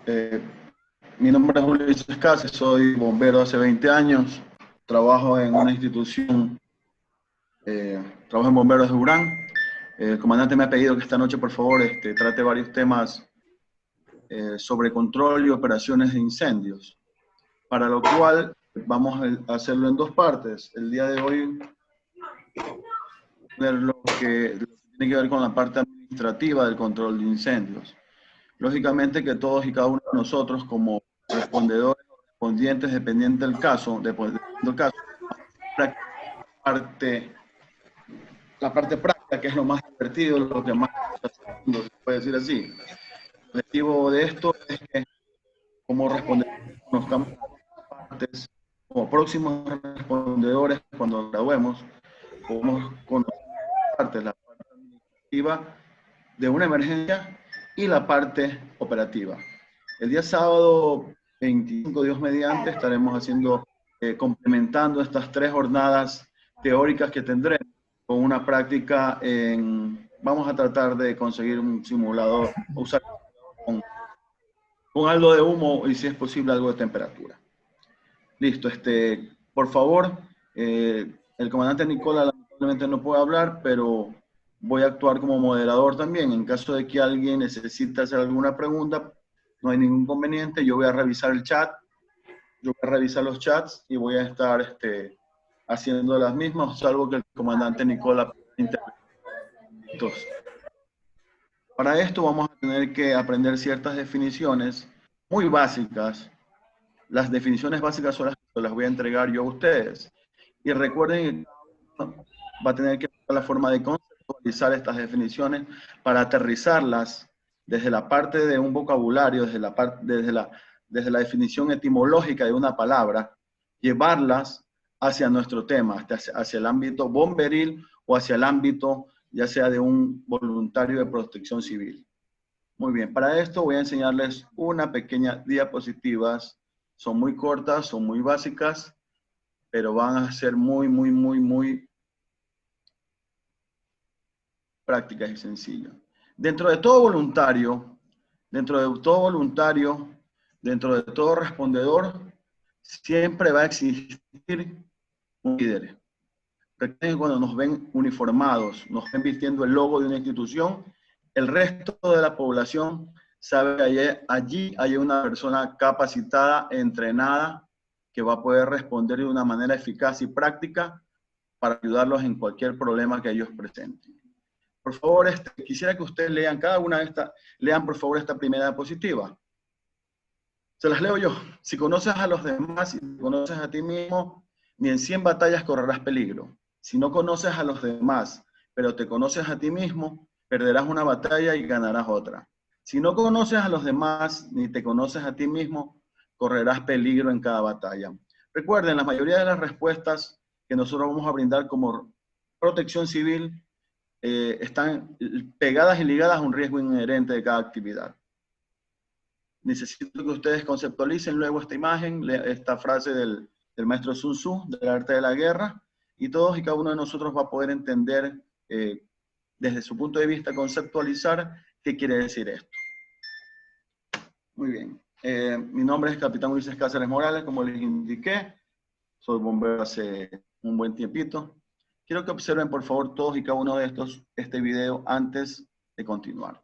Eh, Mi nombre es Julio Escase, soy bombero hace 20 años, trabajo en una institución, trabajo en bomberos de Durán. El comandante me ha pedido que esta noche, por favor, trate varios temas sobre control y operaciones de incendios, para lo cual vamos a hacerlo en dos partes. El día de hoy, lo que tiene que ver con la parte administrativa del control de incendios. Lógicamente que todos y cada uno de nosotros, como respondedores o respondientes, dependiente del caso, la parte práctica, que es lo más divertido, lo que más se puede decir así. El objetivo de esto es que, como respondedores, conozcamos las partes, como próximos respondedores, cuando graduemos, podemos conocer la parte administrativa de una emergencia y la parte operativa. El día sábado 25, Dios mediante, estaremos haciendo, complementando estas 3 jornadas teóricas que tendremos con una práctica vamos a tratar de conseguir un simulador, usar con algo de humo y si es posible algo de temperatura. Listo, por favor, el comandante Nicola lamentablemente no puede hablar, pero voy a actuar como moderador también. En caso de que alguien necesite hacer alguna pregunta, no hay ningún inconveniente. Yo voy a revisar el chat, yo voy a revisar los chats y voy a estar haciendo las mismas, salvo que el comandante Nicola intervenga. Para esto vamos a tener que aprender ciertas definiciones muy básicas. Las definiciones básicas son las que las voy a entregar yo a ustedes. Y recuerden que va a tener que buscar la forma de conceptualizar estas definiciones para aterrizarlas desde la parte de un vocabulario, desde la definición etimológica de una palabra, llevarlas hacia nuestro tema, hacia el ámbito bomberil o hacia el ámbito ya sea de un voluntario de protección civil. Muy bien, para esto voy a enseñarles una pequeña diapositivas. Son muy cortas, son muy básicas, pero van a ser muy prácticas y sencillas. Dentro de todo voluntario, dentro de todo respondedor, siempre va a existir un líder. Recuerden, cuando nos ven uniformados, nos ven vistiendo el logo de una institución, el resto de la población sabe que allí hay una persona capacitada, entrenada, que va a poder responder de una manera eficaz y práctica para ayudarlos en cualquier problema que ellos presenten. Por favor, quisiera que ustedes lean cada una de estas, lean por favor esta primera diapositiva. Se las leo yo. Si conoces a los demás y te conoces a ti mismo, ni en 100 batallas correrás peligro. Si no conoces a los demás, pero te conoces a ti mismo, perderás una batalla y ganarás otra. Si no conoces a los demás, ni te conoces a ti mismo, correrás peligro en cada batalla. Recuerden, la mayoría de las respuestas que nosotros vamos a brindar como protección civil están pegadas y ligadas a un riesgo inherente de cada actividad. Necesito que ustedes conceptualicen luego esta imagen, esta frase del maestro Sun Tzu, del arte de la guerra, y todos y cada uno de nosotros va a poder entender, desde su punto de vista, conceptualizar qué quiere decir esto. Muy bien. Mi nombre es Capitán Ulises Cáceres Morales, como les indiqué. Soy bombero hace un buen tiempito. Quiero que observen, por favor, todos y cada uno de estos, este video antes de continuar.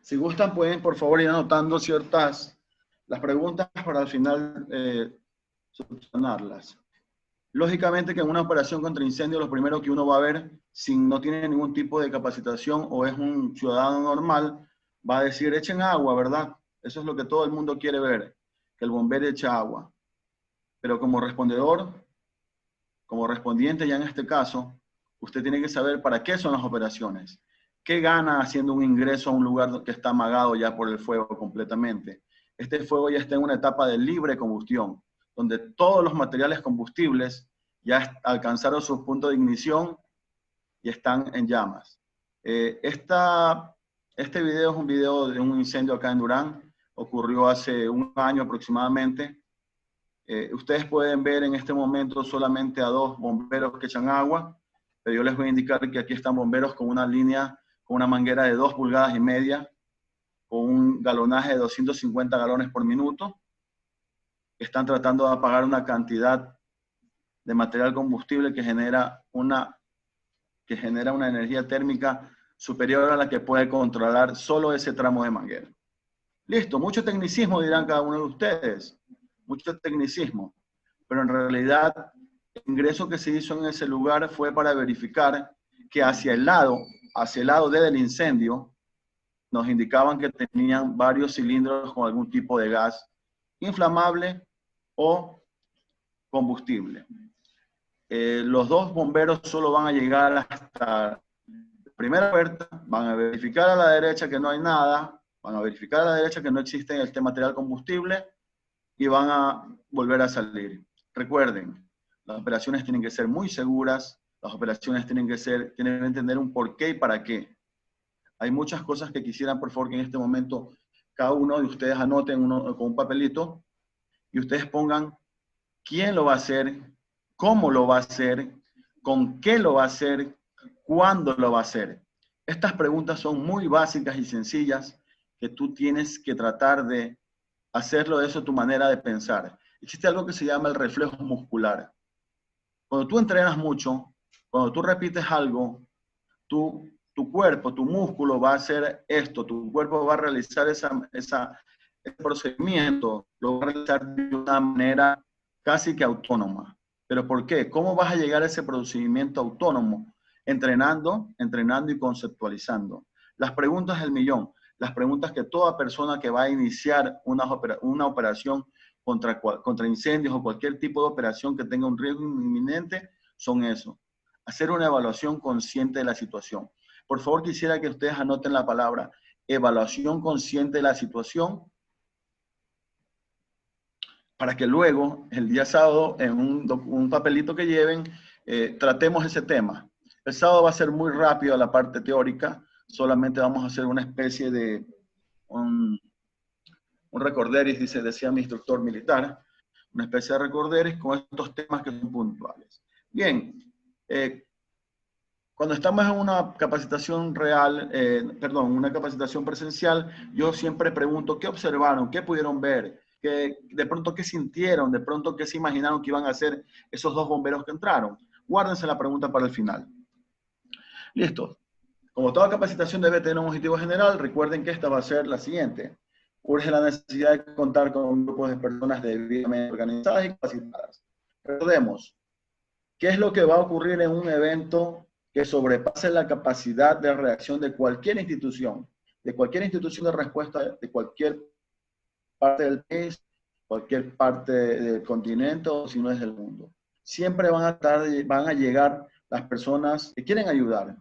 Si gustan, pueden, por favor, ir anotando las preguntas para al final solucionarlas. Lógicamente que en una operación contra incendio, lo primero que uno va a ver, si no tiene ningún tipo de capacitación o es un ciudadano normal, va a decir, echen agua, ¿verdad? Eso es lo que todo el mundo quiere ver, que el bombero eche agua. Pero como respondedor, como respondiente ya en este caso, usted tiene que saber para qué son las operaciones. ¿Qué gana haciendo un ingreso a un lugar que está amagado ya por el fuego completamente? Este fuego ya está en una etapa de libre combustión. donde todos los materiales combustibles ya alcanzaron su punto de ignición y están en llamas. Este video es un video de un incendio acá en Durán, ocurrió hace un año aproximadamente. Ustedes pueden ver en este momento solamente a 2 bomberos que echan agua, pero yo les voy a indicar que aquí están bomberos con una línea, con una manguera de 2,5 pulgadas, con un galonaje de 250 galones por minuto. Están tratando de apagar una cantidad de material combustible que genera una energía térmica superior a la que puede controlar solo ese tramo de manguera. Listo, mucho tecnicismo dirán cada uno de ustedes, mucho tecnicismo, pero en realidad el ingreso que se hizo en ese lugar fue para verificar que hacia el lado del incendio nos indicaban que tenían varios cilindros con algún tipo de gas inflamable o combustible. Los 2 bomberos solo van a llegar hasta la primera puerta, van a verificar a la derecha que no hay nada, van a verificar a la derecha que no existe este material combustible y van a volver a salir. Recuerden, las operaciones tienen que ser muy seguras, las operaciones tienen que entender un por qué y para qué. Hay muchas cosas que quisieran, por favor, que en este momento cada uno de ustedes anoten con un papelito y ustedes pongan quién lo va a hacer, cómo lo va a hacer, con qué lo va a hacer, cuándo lo va a hacer. Estas preguntas son muy básicas y sencillas que tú tienes que tratar de hacerlo de eso tu manera de pensar. Existe algo que se llama el reflejo muscular. Cuando tú entrenas mucho, cuando tú repites algo, tu cuerpo, tu músculo va a hacer esto, tu cuerpo va a realizar ese procedimiento, lo va a realizar de una manera casi que autónoma. ¿Pero por qué? ¿Cómo vas a llegar a ese procedimiento autónomo? Entrenando y conceptualizando. Las preguntas del millón, las preguntas que toda persona que va a iniciar una operación contra incendios o cualquier tipo de operación que tenga un riesgo inminente son eso. Hacer una evaluación consciente de la situación. Por favor, quisiera que ustedes anoten la palabra evaluación consciente de la situación para que luego, el día sábado, en un papelito que lleven, tratemos ese tema. El sábado va a ser muy rápido la parte teórica, solamente vamos a hacer una especie de un recorderis, decía mi instructor militar, una especie de recorderis con estos temas que son puntuales. Bien, cuando estamos en una capacitación una capacitación presencial, yo siempre pregunto qué observaron, qué pudieron ver, de pronto qué sintieron, de pronto qué se imaginaron que iban a hacer esos 2 bomberos que entraron. Guárdense la pregunta para el final. Listo. Como toda capacitación debe tener un objetivo general, recuerden que esta va a ser la siguiente. Urge la necesidad de contar con grupos de personas debidamente organizadas y capacitadas. Recordemos, ¿qué es lo que va a ocurrir en un evento que sobrepase la capacidad de reacción de cualquier institución de respuesta de cualquier parte del país, cualquier parte del continente o si no es del mundo? Siempre van a llegar las personas que quieren ayudar,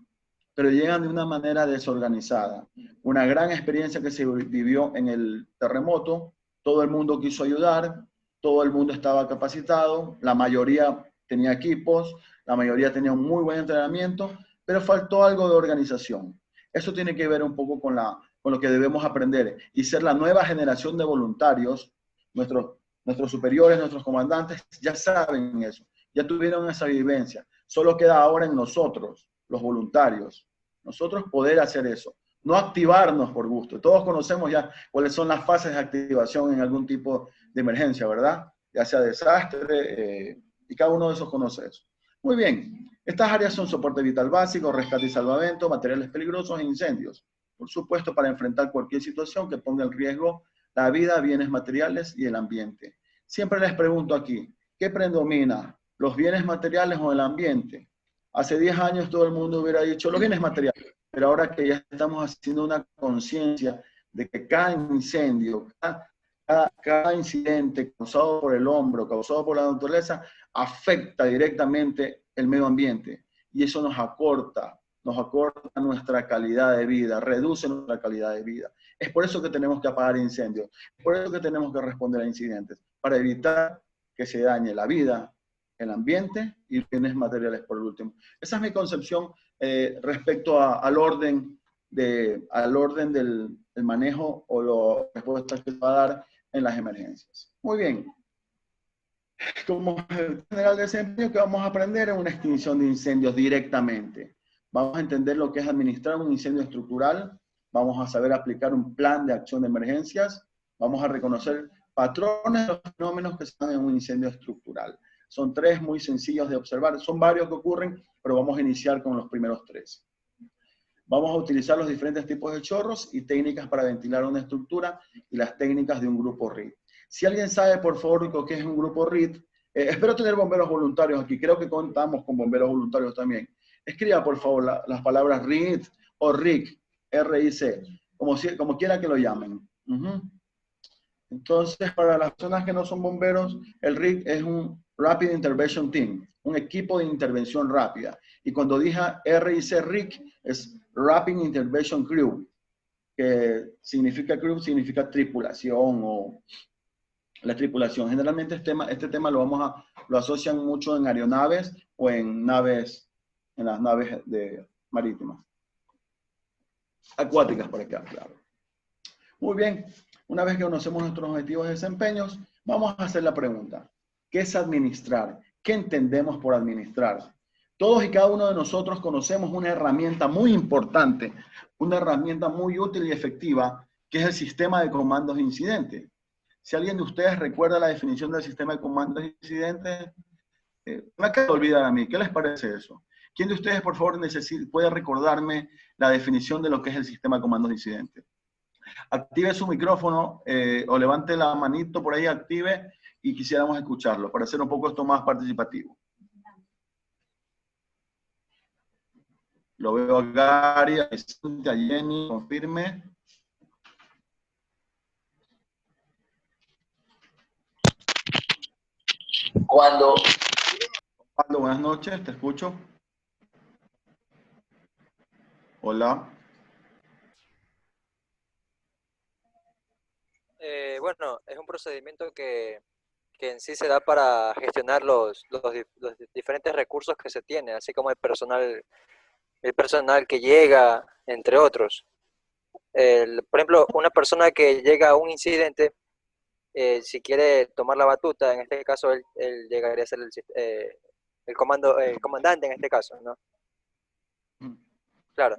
pero llegan de una manera desorganizada. Una gran experiencia que se vivió en el terremoto, todo el mundo quiso ayudar, todo el mundo estaba capacitado, la mayoría tenía equipos, la mayoría tenía un muy buen entrenamiento, pero faltó algo de organización. Eso tiene que ver un poco con lo que debemos aprender y ser la nueva generación de voluntarios. Nuestros superiores, nuestros comandantes ya saben eso, ya tuvieron esa vivencia. Solo queda ahora en nosotros, los voluntarios, nosotros poder hacer eso, no activarnos por gusto. Todos conocemos ya cuáles son las fases de activación en algún tipo de emergencia, ¿verdad? Ya sea desastre, y cada uno de esos conoce eso. Muy bien, estas áreas son soporte vital básico, rescate y salvamento, materiales peligrosos e incendios. Por supuesto, para enfrentar cualquier situación que ponga en riesgo la vida, bienes materiales y el ambiente. Siempre les pregunto aquí, ¿qué predomina? ¿Los bienes materiales o el ambiente? Hace 10 años todo el mundo hubiera dicho los bienes materiales, pero ahora que ya estamos haciendo una conciencia de que cada incendio, cada incidente causado por el hombre, causado por la naturaleza, afecta directamente el medio ambiente. Y eso nos acorta nuestra calidad de vida, reduce nuestra calidad de vida. Es por eso que tenemos que apagar incendios, es por eso que tenemos que responder a incidentes, para evitar que se dañe la vida, el ambiente y bienes materiales por el último. Esa es mi concepción respecto al orden del manejo o las respuestas que va a dar en las emergencias. Muy bien. Como general de desempeño, que vamos a aprender es una extinción de incendios directamente. Vamos a entender lo que es administrar un incendio estructural, vamos a saber aplicar un plan de acción de emergencias, vamos a reconocer patrones de los fenómenos que se dan en un incendio estructural. Son 3 muy sencillos de observar, son varios que ocurren, pero vamos a iniciar con los primeros 3. Vamos a utilizar los diferentes tipos de chorros y técnicas para ventilar una estructura y las técnicas de un grupo RIT. Si alguien sabe, por favor, lo que es un grupo RIT, espero tener bomberos voluntarios aquí, creo que contamos con bomberos voluntarios también. Escriba, por favor, las palabras RIT o RIC, R-I-C, como quiera que lo llamen. Entonces, para las personas que no son bomberos, el RIC es un Rapid Intervention Team, un equipo de intervención rápida. Y cuando dije R-I-C, RIC, es Rapid Intervention Crew, que significa crew, significa tripulación o la tripulación. Generalmente este tema lo asocian mucho en aeronaves o en las naves marítimas. Acuáticas, por acá, claro. Muy bien, una vez que conocemos nuestros objetivos de desempeños, vamos a hacer la pregunta. ¿Qué es administrar? ¿Qué entendemos por administrar? Todos y cada uno de nosotros conocemos una herramienta muy importante, una herramienta muy útil y efectiva, que es el sistema de comandos de incidente. Si alguien de ustedes recuerda la definición del sistema de comandos de incidente, me acaba de olvidar a mí. ¿Qué les parece eso? ¿Quién de ustedes, por favor, puede recordarme la definición de lo que es el sistema de comandos de incidente? Active su micrófono o levante la manito por ahí, active, y quisiéramos escucharlo para hacer un poco esto más participativo. Lo veo a Gary, a Jenny, confirme. Osvaldo, buenas noches, te escucho. Hola. Bueno, es un procedimiento que en sí se da para gestionar los diferentes recursos que se tienen, así como el personal que llega, entre otros. Por ejemplo, una persona que llega a un incidente, si quiere tomar la batuta, en este caso él llegaría a ser el comandante en este caso, ¿no? Claro.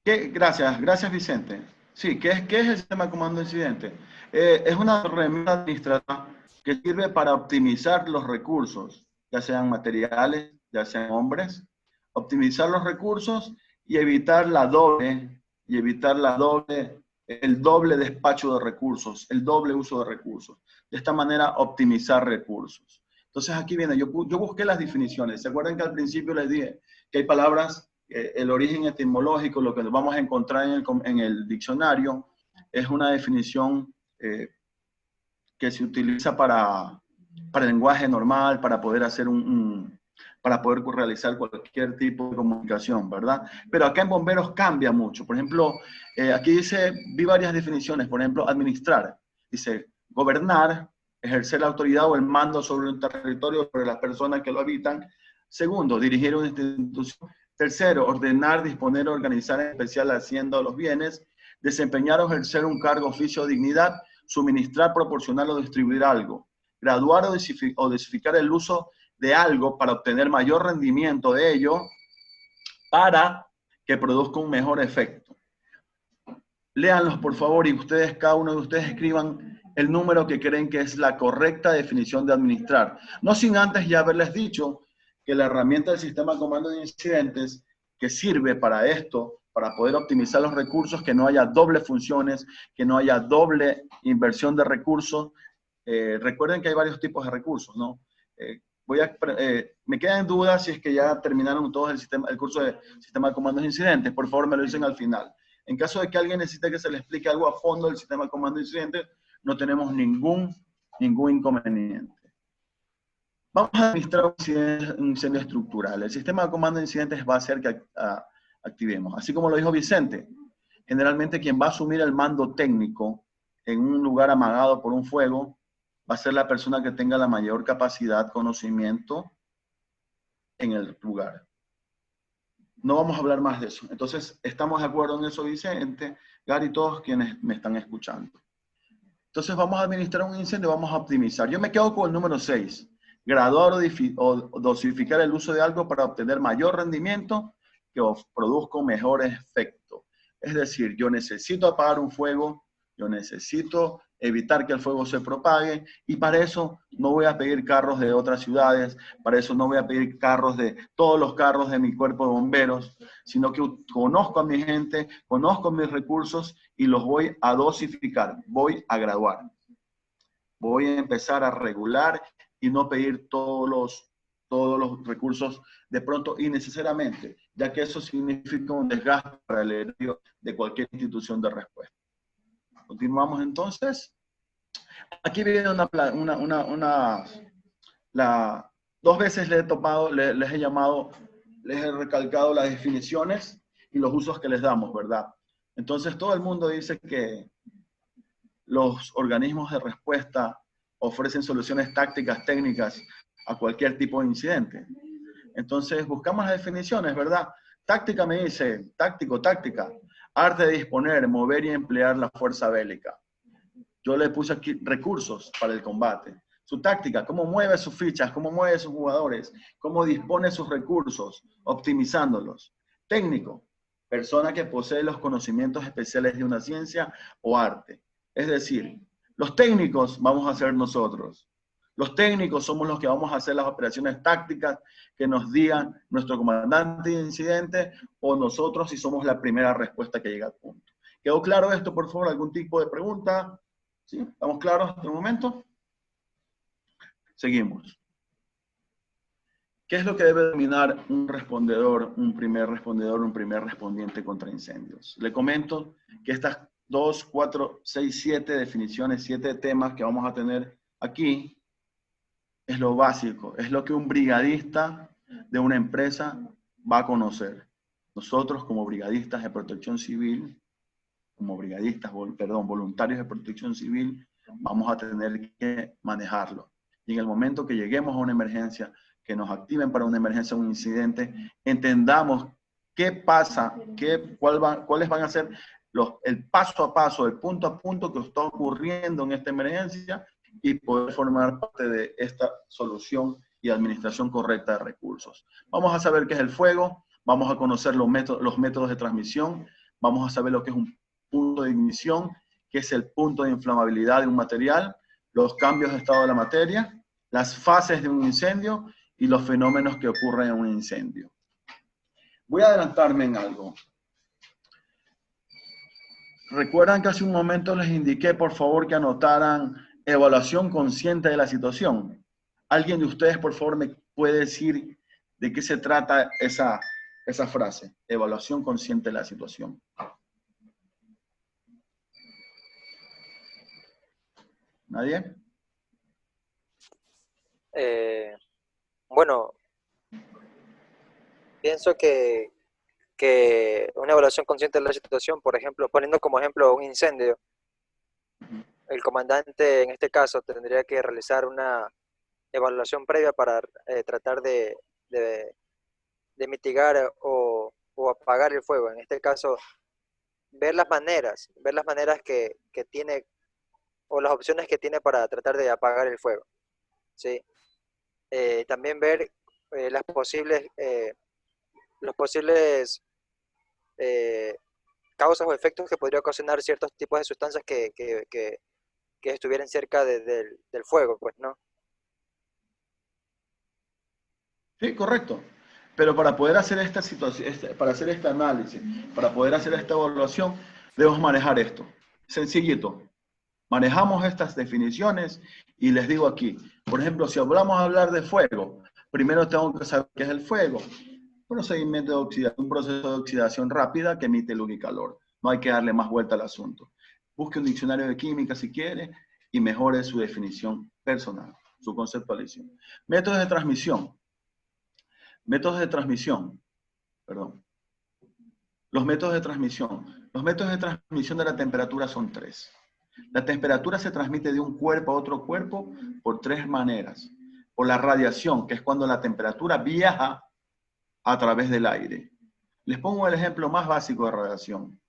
Gracias Vicente. Sí, ¿qué es el sistema de comando de incidente? Es una herramienta administrativa que sirve para optimizar los recursos, ya sean materiales, ya sean hombres, optimizar los recursos y evitar el doble despacho de recursos, el doble uso de recursos. De esta manera, optimizar recursos. Entonces aquí viene, yo busqué las definiciones. ¿Se acuerdan que al principio les dije que hay palabras, el origen etimológico, lo que vamos a encontrar en el diccionario, es una definición que se utiliza para el lenguaje normal, para poder hacer para poder realizar cualquier tipo de comunicación, ¿verdad? Pero acá en bomberos cambia mucho. Por ejemplo, aquí vi varias definiciones. Por ejemplo, administrar. Dice, gobernar, ejercer la autoridad o el mando sobre un territorio, sobre las personas que lo habitan. Segundo, dirigir una institución. Tercero, ordenar, disponer, organizar, en especial la hacienda o los bienes. Desempeñar o ejercer un cargo, oficio o dignidad. Suministrar, proporcionar o distribuir algo. Graduar o dosificar el uso de algo para obtener mayor rendimiento de ello para que produzca un mejor efecto. Léanlos, por favor, y ustedes, cada uno de ustedes escriban el número que creen que es la correcta definición de administrar. No sin antes ya haberles dicho que la herramienta del sistema de comando de incidentes que sirve para esto, para poder optimizar los recursos, que no haya doble funciones, que no haya doble inversión de recursos. Recuerden que hay varios tipos de recursos, ¿no? Me quedan dudas si es que ya terminaron todos el curso de sistema de comandos de incidentes. Por favor, me lo dicen al final. En caso de que alguien necesite que se le explique algo a fondo del sistema de comando de incidentes, no tenemos ningún inconveniente. Vamos a administrar un incendio estructural. El sistema de comando de incidentes va a hacer que activemos. Así como lo dijo Vicente, generalmente quien va a asumir el mando técnico en un lugar amagado por un fuego va a ser la persona que tenga la mayor capacidad, conocimiento en el lugar. No vamos a hablar más de eso. Entonces, ¿estamos de acuerdo en eso, Vicente, Gary, todos quienes me están escuchando? Entonces, vamos a administrar un incendio, vamos a optimizar. Yo me quedo con el número 6. Graduar o dosificar el uso de algo para obtener mayor rendimiento que produzca un mejor efecto. Es decir, yo necesito apagar un fuego, yo necesito evitar que el fuego se propague, y para eso no voy a pedir carros de otras ciudades, para eso no voy a pedir todos los carros de mi cuerpo de bomberos, sino que conozco a mi gente, conozco mis recursos y los voy a dosificar, voy a graduar. Voy a empezar a regular y no pedir todos los recursos de pronto innecesariamente, ya que eso significa un desgaste para el erario de cualquier institución de respuesta. Continuamos entonces. Aquí viene dos veces les he recalcado las definiciones y los usos que les damos, ¿verdad? Entonces todo el mundo dice que los organismos de respuesta ofrecen soluciones tácticas, técnicas a cualquier tipo de incidente. Entonces buscamos las definiciones, ¿verdad? Táctica me dice, táctica, arte de disponer, mover y emplear la fuerza bélica. Yo le puse aquí recursos para el combate. Su táctica, cómo mueve sus fichas, cómo mueve sus jugadores, cómo dispone sus recursos, optimizándolos. Técnico, persona que posee los conocimientos especiales de una ciencia o arte. Es decir, los técnicos vamos a ser nosotros. Los técnicos somos los que vamos a hacer las operaciones tácticas que nos digan nuestro comandante de incidente o nosotros si somos la primera respuesta que llega al punto. ¿Quedó claro esto, por favor? ¿Algún tipo de pregunta? ¿Sí? ¿Estamos claros hasta el momento? Seguimos. ¿Qué es lo que debe dominar un respondedor, un primer respondiente contra incendios? Le comento que estas 2, 4, 6, 7 definiciones, 7 temas que vamos a tener aquí, es lo básico, es lo que un brigadista de una empresa va a conocer. Nosotros como brigadistas de protección civil, voluntarios de protección civil, vamos a tener que manejarlo. Y en el momento que lleguemos a una emergencia, que nos activen para una emergencia, un incidente, entendamos qué pasa, cuáles van a ser el paso a paso, el punto a punto que está ocurriendo en esta emergencia y poder formar parte de esta solución y administración correcta de recursos. Vamos a saber qué es el fuego, vamos a conocer los métodos de transmisión, vamos a saber lo que es un punto de ignición, que es el punto de inflamabilidad de un material, los cambios de estado de la materia, las fases de un incendio y los fenómenos que ocurren en un incendio. Voy a adelantarme en algo. Recuerdan que hace un momento les indiqué, por favor, que anotaran evaluación consciente de la situación. ¿Alguien de ustedes, por favor, me puede decir de qué se trata esa frase? Evaluación consciente de la situación. ¿Nadie? Bueno, pienso que una evaluación consciente de la situación, por ejemplo, poniendo como ejemplo un incendio, el comandante en este caso tendría que realizar una evaluación previa para tratar de mitigar o apagar el fuego. En este caso, ver las maneras que tiene o las opciones que tiene para tratar de apagar el fuego. ¿Sí? También ver los posibles causas o efectos que podría ocasionar ciertos tipos de sustancias que estuvieran cerca del fuego, pues, ¿no? Sí, correcto. Pero para poder hacer esta situación, para hacer este análisis, para poder hacer esta evaluación, debemos manejar esto. Sencillito. Manejamos estas definiciones y les digo aquí, por ejemplo, si hablamos a hablar de fuego, primero tengo que saber qué es el fuego. Procedimiento de oxidación, un proceso de oxidación rápida que emite luz y calor. No hay que darle más vuelta al asunto. Busque un diccionario de química si quiere y mejore su definición personal, su conceptualización. Métodos de transmisión. Métodos de transmisión. Perdón. Los métodos de transmisión. Los métodos de transmisión de la temperatura son 3. La temperatura se transmite de un cuerpo a otro cuerpo por tres maneras. Por la radiación, que es cuando la temperatura viaja a través del aire. Les pongo el ejemplo más básico de radiación.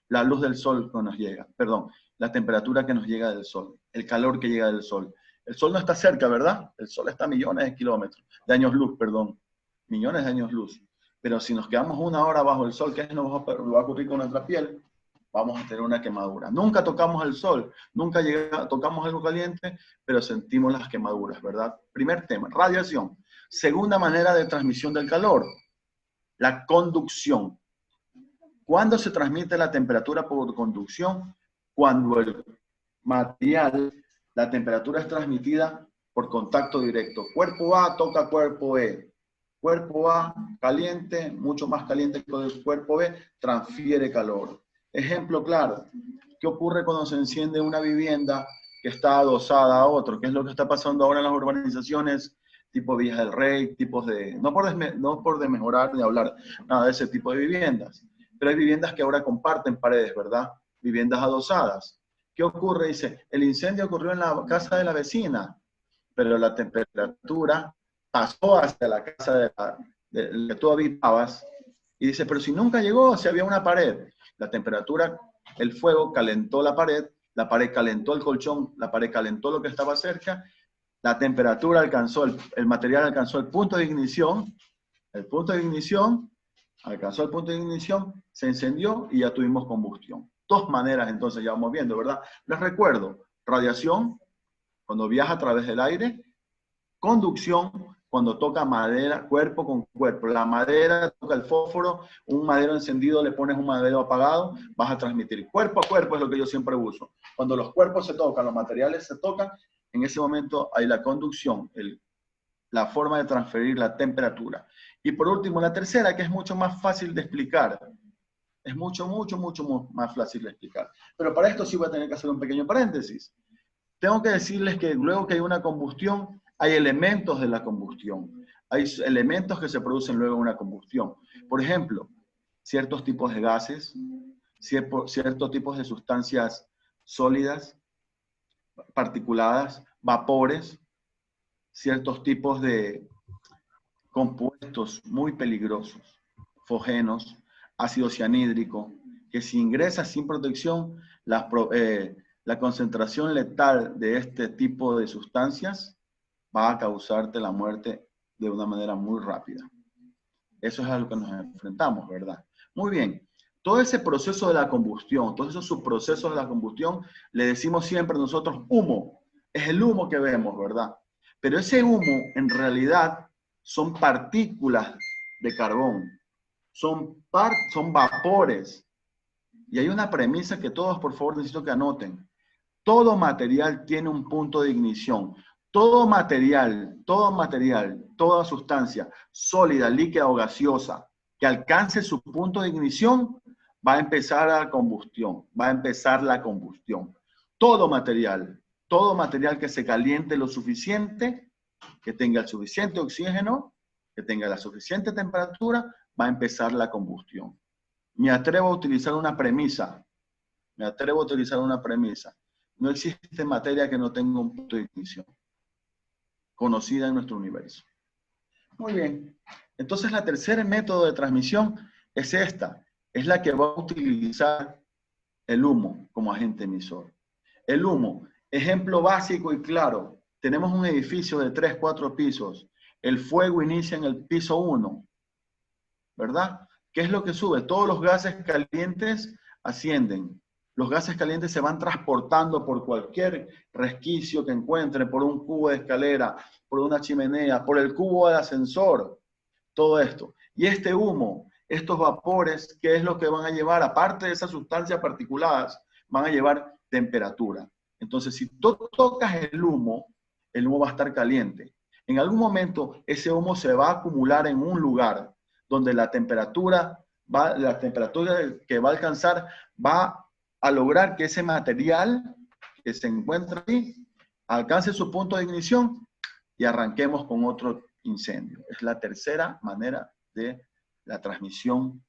La luz del sol que nos llega, perdón, la temperatura que nos llega del sol, el calor que llega del sol. El sol no está cerca, ¿verdad? El sol está a millones de kilómetros, de años luz, perdón, millones de años luz. Pero si nos quedamos una hora bajo el sol, ¿qué nos va a ocurrir con nuestra piel? Vamos a tener una quemadura. Nunca tocamos el sol, nunca tocamos algo caliente, pero sentimos las quemaduras, ¿verdad? Primer tema, radiación. Segunda manera de transmisión del calor, la conducción. ¿Cuándo se transmite la temperatura por conducción? Cuando el material, la temperatura es transmitida por contacto directo. Cuerpo A toca cuerpo B. Cuerpo A caliente, mucho más caliente que el cuerpo B, transfiere calor. Ejemplo claro, ¿qué ocurre cuando se enciende una vivienda que está adosada a otro? ¿Qué es lo que está pasando ahora en las urbanizaciones? Tipo Villa del Rey, tipos de... No por desmejorar ni hablar nada de ese tipo de viviendas, pero hay viviendas que ahora comparten paredes, ¿verdad? Viviendas adosadas. ¿Qué ocurre? Dice, el incendio ocurrió en la casa de la vecina, pero la temperatura pasó hacia la casa de la que tú habitabas, y dice, pero si nunca llegó, si había una pared. La temperatura, el fuego calentó la pared calentó el colchón, la pared calentó lo que estaba cerca, la temperatura alcanzó, el material alcanzó el punto de ignición, alcanzó el punto de ignición, se encendió y ya tuvimos combustión. Dos maneras entonces ya vamos viendo, ¿verdad? Les recuerdo, radiación, cuando viaja a través del aire, conducción, cuando toca madera, cuerpo con cuerpo. La madera toca el fósforo, un madero encendido le pones un madero apagado, vas a transmitir. Cuerpo a cuerpo es lo que yo siempre uso. Cuando los cuerpos se tocan, los materiales se tocan, en ese momento hay la conducción, la forma de transferir la temperatura. Y por último, la tercera, que es mucho más fácil de explicar. Es mucho más fácil de explicar. Pero para esto sí voy a tener que hacer un pequeño paréntesis. Tengo que decirles que luego que hay una combustión, hay elementos de la combustión. Hay elementos que se producen luego en una combustión. Por ejemplo, ciertos tipos de gases, ciertos tipos de sustancias sólidas, particuladas, vapores, ciertos tipos de compuestos muy peligrosos, fogenos, ácido cianhídrico, que si ingresa sin protección, la concentración letal de este tipo de sustancias va a causarte la muerte de una manera muy rápida. Eso es a lo que nos enfrentamos, ¿verdad? Muy bien. Todo ese proceso de la combustión, todos esos subprocesos de la combustión, le decimos siempre nosotros humo. Es el humo que vemos, ¿verdad? Pero ese humo, en realidad, son partículas de carbón. Son vapores. Y hay una premisa que todos, por favor, necesito que anoten. Todo material tiene un punto de ignición. Todo material, toda sustancia sólida, líquida o gaseosa que alcance su punto de ignición va a empezar la combustión, Todo material que se caliente lo suficiente, que tenga el suficiente oxígeno, que tenga la suficiente temperatura, va a empezar la combustión. Me atrevo a utilizar una premisa. No existe materia que no tenga un punto de ignición conocida en nuestro universo. Muy bien. Entonces, la tercer método de transmisión es esta. Es la que va a utilizar el humo como agente emisor. El humo, ejemplo básico y claro. Tenemos un edificio de 3, 4 pisos. El fuego inicia en el piso 1, ¿verdad? ¿Qué es lo que sube? Todos los gases calientes ascienden. Los gases calientes se van transportando por cualquier resquicio que encuentren, por un cubo de escalera, por una chimenea, por el cubo del ascensor, todo esto. Y este humo, estos vapores, ¿qué es lo que van a llevar? Aparte de esas sustancias particuladas, van a llevar temperatura. Entonces, si tú tocas el humo va a estar caliente. En algún momento, ese humo se va a acumular en un lugar donde la temperatura que va a alcanzar va a lograr que ese material que se encuentra ahí alcance su punto de ignición y arranquemos con otro incendio. Es la tercera manera de la transmisión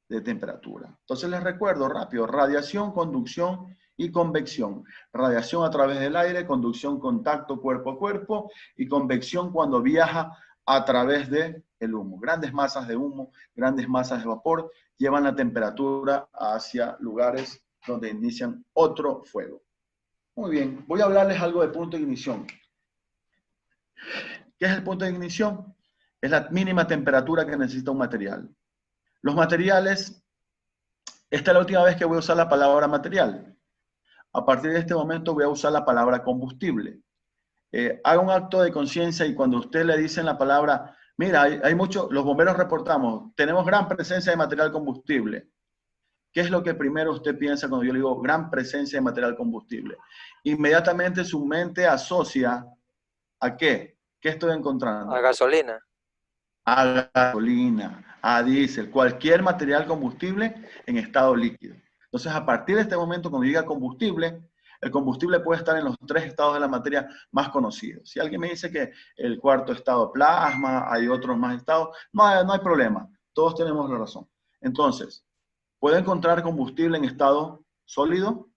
de temperatura. Entonces les recuerdo rápido, radiación, conducción y convección. Radiación a través del aire, conducción, contacto cuerpo a cuerpo y convección cuando viaja a través del humo. Grandes masas de humo, grandes masas de vapor llevan la temperatura hacia lugares donde inician otro fuego. Muy bien, voy a hablarles algo de punto de ignición. ¿Qué es el punto de ignición? Es la mínima temperatura que necesita un material. Los materiales, esta es la última vez que voy a usar la palabra material. A partir de este momento voy a usar la palabra combustible. Haga un acto de conciencia y cuando usted le dicen la palabra, mira, hay mucho, los bomberos reportamos, tenemos gran presencia de material combustible. ¿Qué es lo que primero usted piensa cuando yo le digo gran presencia de material combustible? Inmediatamente su mente asocia ¿a qué? ¿Qué estoy encontrando? A gasolina. A gasolina, a diésel, cualquier material combustible en estado líquido. Entonces, a partir de este momento, cuando diga combustible, el combustible puede estar en los 3 estados de la materia más conocidos. Si alguien me dice que el cuarto estado plasma, hay otros más estados, no hay problema. Todos tenemos la razón. Entonces, puede encontrar combustible en estado sólido,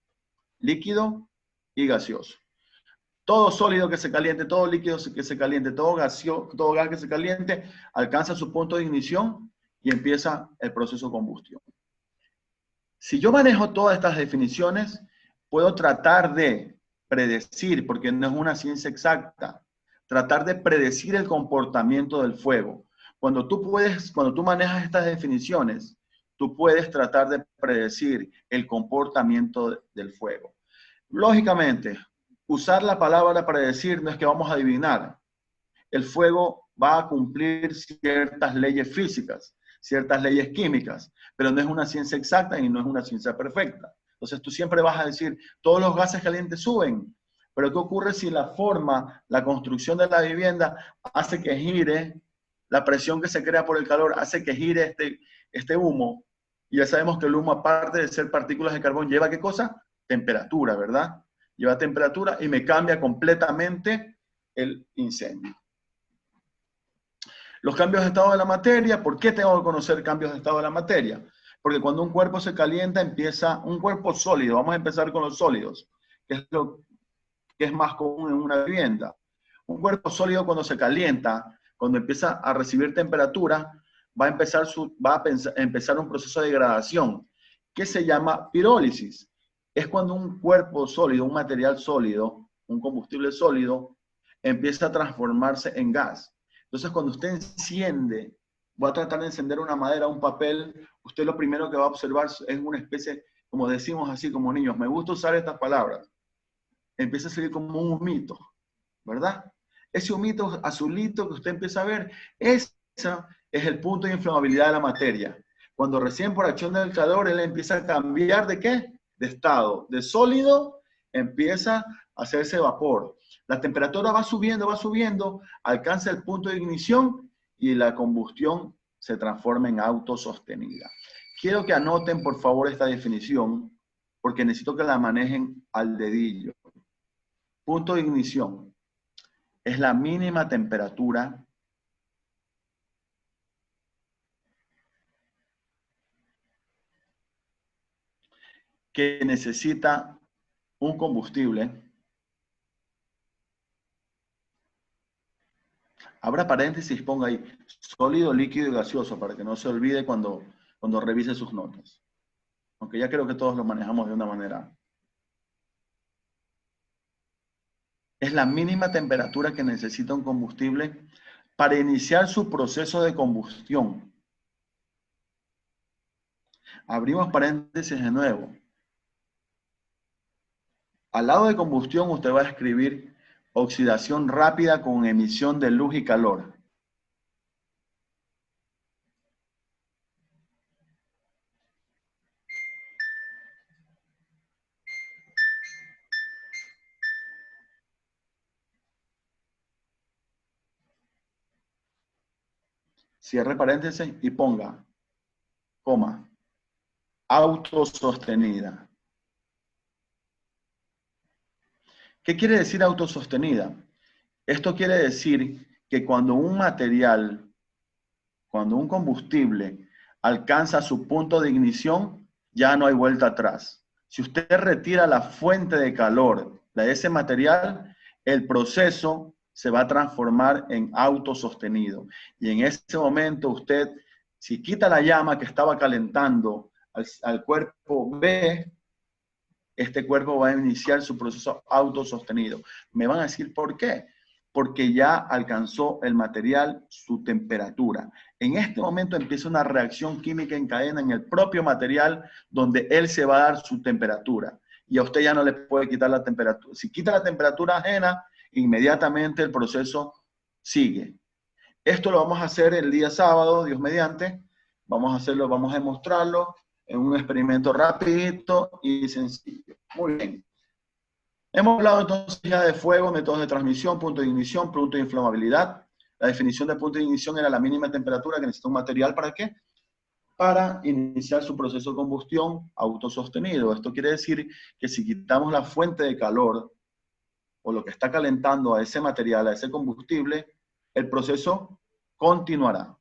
líquido y gaseoso. Todo sólido que se caliente, todo líquido que se caliente, todo gas que se caliente, alcanza su punto de ignición y empieza el proceso de combustión. Si yo manejo todas estas definiciones, puedo tratar de predecir, porque no es una ciencia exacta, tratar de predecir el comportamiento del fuego. Cuando tú manejas estas definiciones, tú puedes tratar de predecir el comportamiento del fuego. Lógicamente, usar la palabra predecir no es que vamos a adivinar. El fuego va a cumplir ciertas leyes físicas, ciertas leyes químicas, pero no es una ciencia exacta y no es una ciencia perfecta. Entonces tú siempre vas a decir, todos los gases calientes suben, pero ¿qué ocurre si la forma, la construcción de la vivienda hace que gire, la presión que se crea por el calor hace que gire este humo? Y ya sabemos que el humo, aparte de ser partículas de carbón, lleva ¿qué cosa? Temperatura, ¿verdad? Lleva temperatura y me cambia completamente el incendio. Los cambios de estado de la materia, ¿por qué tengo que conocer cambios de estado de la materia? Porque cuando un cuerpo se calienta, empieza un cuerpo sólido. Vamos a empezar con los sólidos, que es lo que es más común en una vivienda. Un cuerpo sólido cuando se calienta, cuando empieza a recibir temperatura, va a empezar un proceso de degradación que se llama pirólisis. Es cuando un cuerpo sólido, un material sólido, un combustible sólido, empieza a transformarse en gas. Entonces, cuando usted enciende, voy a tratar de encender una madera, un papel, usted lo primero que va a observar es una especie, como decimos así como niños, me gusta usar estas palabras, empieza a salir como un humito, ¿verdad? Ese humito azulito que usted empieza a ver, ese es el punto de inflamabilidad de la materia. Cuando recién por acción del calor, él empieza a cambiar ¿de qué? De estado, de sólido, empieza a hacerse vapor. La temperatura va subiendo, alcanza el punto de ignición y la combustión se transforma en autosostenida. Quiero que anoten, por favor, esta definición, porque necesito que la manejen al dedillo. Punto de ignición es la mínima temperatura que necesita un combustible. Abra paréntesis, ponga ahí sólido, líquido y gaseoso para que no se olvide cuando revise sus notas. Aunque ya creo que todos lo manejamos de una manera. Es la mínima temperatura que necesita un combustible para iniciar su proceso de combustión. Abrimos paréntesis de nuevo. Al lado de combustión usted va a escribir oxidación rápida con emisión de luz y calor. Cierre paréntesis y ponga, coma, autosostenida. ¿Qué quiere decir autosostenida? Esto quiere decir que cuando un material, cuando un combustible alcanza su punto de ignición, ya no hay vuelta atrás. Si usted retira la fuente de calor de ese material, el proceso se va a transformar en autosostenido. Y en ese momento usted, si quita la llama que estaba calentando al cuerpo B, este cuerpo va a iniciar su proceso autosostenido. Me van a decir por qué. Porque ya alcanzó el material su temperatura. En este momento empieza una reacción química en cadena en el propio material donde él se va a dar su temperatura. Y a usted ya no le puede quitar la temperatura. Si quita la temperatura ajena, inmediatamente el proceso sigue. Esto lo vamos a hacer el día sábado, Dios mediante. Vamos a hacerlo, vamos a demostrarlo en un experimento rapidito y sencillo. Muy bien. Hemos hablado entonces ya de fuego, métodos de transmisión, punto de ignición, punto de inflamabilidad. La definición de punto de ignición era la mínima temperatura que necesita un material. ¿Para qué? Para iniciar su proceso de combustión autosostenido. Esto quiere decir que si quitamos la fuente de calor o lo que está calentando a ese material, a ese combustible, el proceso continuará.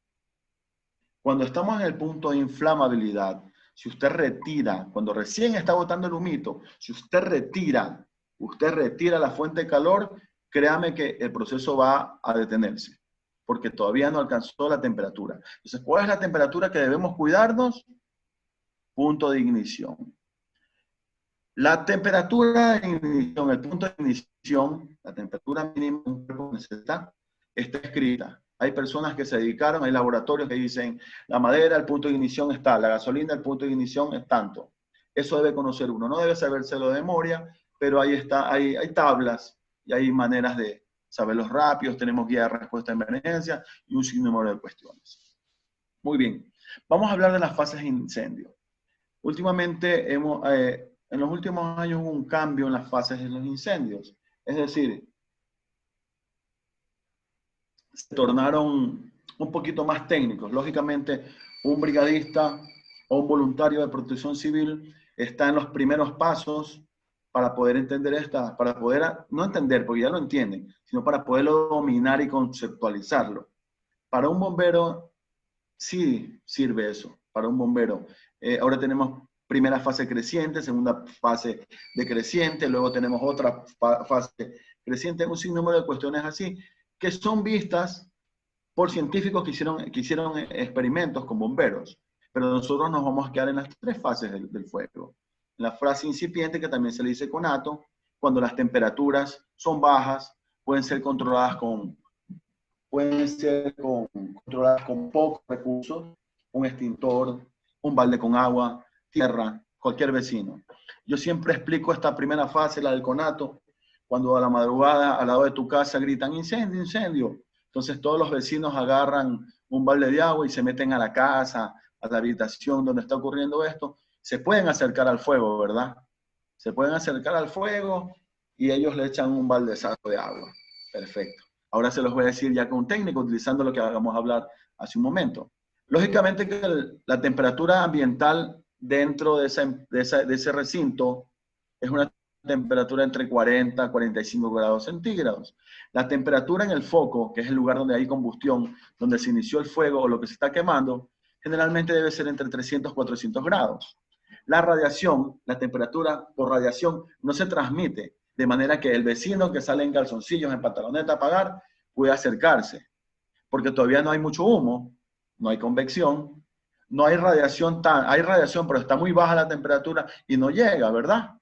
Cuando estamos en el punto de inflamabilidad, si usted retira, cuando recién está botando el humito, si usted retira la fuente de calor, créame que el proceso va a detenerse, porque todavía no alcanzó la temperatura. Entonces, ¿cuál es la temperatura que debemos cuidarnos? Punto de ignición. La temperatura de ignición, el punto de ignición, la temperatura mínima que un cuerpo necesita, está escrita. Hay personas que se dedicaron, hay laboratorios que dicen, la madera, el punto de ignición está, la gasolina, el punto de ignición es tanto. Eso debe conocer uno, no debe sabérselo de memoria, pero ahí está, hay tablas y hay maneras de saberlos rápidos, tenemos guía de respuesta de emergencia y un sinnúmero de cuestiones. Muy bien, vamos a hablar de las fases de incendio. Últimamente, en los últimos años hubo un cambio en las fases de los incendios, es decir, se tornaron un poquito más técnicos. Lógicamente, un brigadista o un voluntario de protección civil está en los primeros pasos para poder entender para poder, no entender, porque ya lo entienden, sino para poderlo dominar y conceptualizarlo. Para un bombero, sí sirve eso, para un bombero. Ahora tenemos primera fase creciente, segunda fase decreciente, luego tenemos otra fase creciente, un sinnúmero de cuestiones así, que son vistas por científicos que hicieron experimentos con bomberos. Pero nosotros nos vamos a quedar en las tres fases del fuego. La fase incipiente, que también se le dice conato, cuando las temperaturas son bajas, pueden ser controladas con pocos recursos, un extintor, un balde con agua, tierra, cualquier vecino. Yo siempre explico esta primera fase, la del conato, cuando a la madrugada al lado de tu casa gritan incendio, incendio. Entonces todos los vecinos agarran un balde de agua y se meten a la casa, a la habitación donde está ocurriendo esto. Se pueden acercar al fuego, ¿verdad? Se pueden acercar al fuego y ellos le echan un baldezazo de agua. Perfecto. Ahora se los voy a decir ya con un técnico, utilizando lo que vamos a hablar hace un momento. Lógicamente que la temperatura ambiental dentro de ese recinto es una temperatura entre 40 y 45 grados centígrados. La temperatura en el foco, que es el lugar donde hay combustión, donde se inició el fuego o lo que se está quemando, generalmente debe ser entre 300 y 400 grados. La radiación, la temperatura por radiación, no se transmite, de manera que el vecino que sale en calzoncillos, en pantaloneta a apagar, puede acercarse, porque todavía no hay mucho humo, no hay convección, no hay radiación, hay radiación, pero está muy baja la temperatura y no llega, ¿verdad?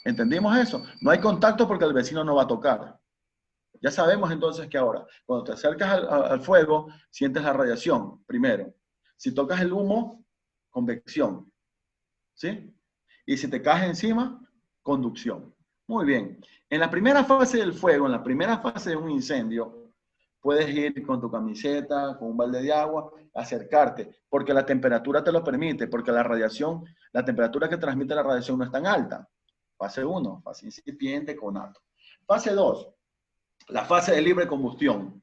¿Entendimos eso? No hay contacto porque el vecino no va a tocar. Ya sabemos entonces que ahora, cuando te acercas al fuego, sientes la radiación, primero. Si tocas el humo, convección. ¿Sí? Y si te caes encima, conducción. Muy bien. En la primera fase del fuego, en la primera fase de un incendio, puedes ir con tu camiseta, con un balde de agua, acercarte, porque la temperatura te lo permite, porque la radiación, la temperatura que transmite la radiación no es tan alta. Fase 1, fase incipiente, conato. Fase 2, la fase de libre combustión.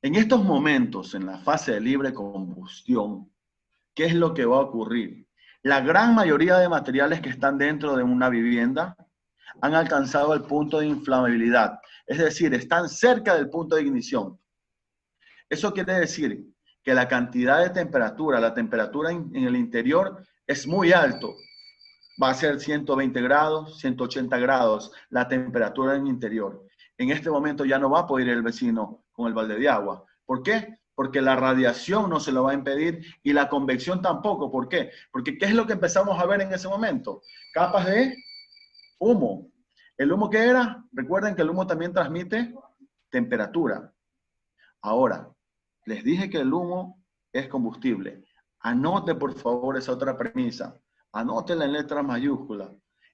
En estos momentos, en la fase de libre combustión, ¿qué es lo que va a ocurrir? La gran mayoría de materiales que están dentro de una vivienda han alcanzado el punto de inflamabilidad, es decir, están cerca del punto de ignición. Eso quiere decir que la cantidad de temperatura, la temperatura en el interior es muy alto. va a ser 120 grados, 180 grados la temperatura en el interior. En este momento ya no va a poder ir el vecino con el balde de agua. ¿Por qué? Porque la radiación no se lo va a impedir y la convección tampoco. ¿Por qué? Porque ¿qué es lo que empezamos a ver en ese momento? Capas de humo. ¿El humo qué era? Recuerden que el humo también transmite temperatura. Ahora, les dije que el humo es combustible. Anote, por favor, esa otra premisa. Anótela en letras mayúsculas.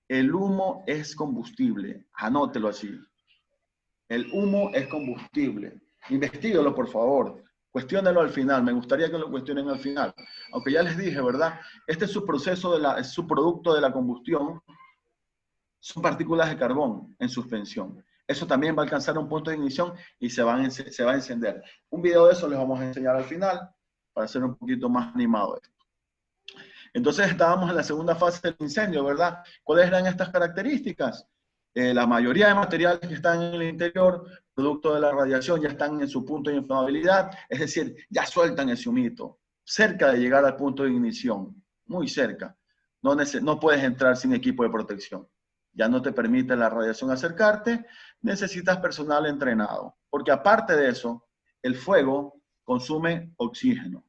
El humo es combustible. Anótelo así. El humo es combustible. Investíguelo, por favor. Cuestiónelo al final. Me gustaría que lo cuestionen al final. Aunque ya les dije, ¿verdad? Este es su proceso, es su producto de la combustión. Son partículas de carbón en suspensión. Eso también va a alcanzar un punto de ignición y se va a encender. Un video de eso les vamos a enseñar al final para hacer un poquito más animado esto. Entonces estábamos en la segunda fase del incendio, ¿verdad? ¿Cuáles eran estas características? La mayoría de materiales que están en el interior, producto de la radiación, ya están en su punto de inflamabilidad, es decir, ya sueltan ese humito, cerca de llegar al punto de ignición, muy cerca. No puedes entrar sin equipo de protección. Ya no te permite la radiación acercarte, necesitas personal entrenado. Porque aparte de eso, el fuego consume oxígeno.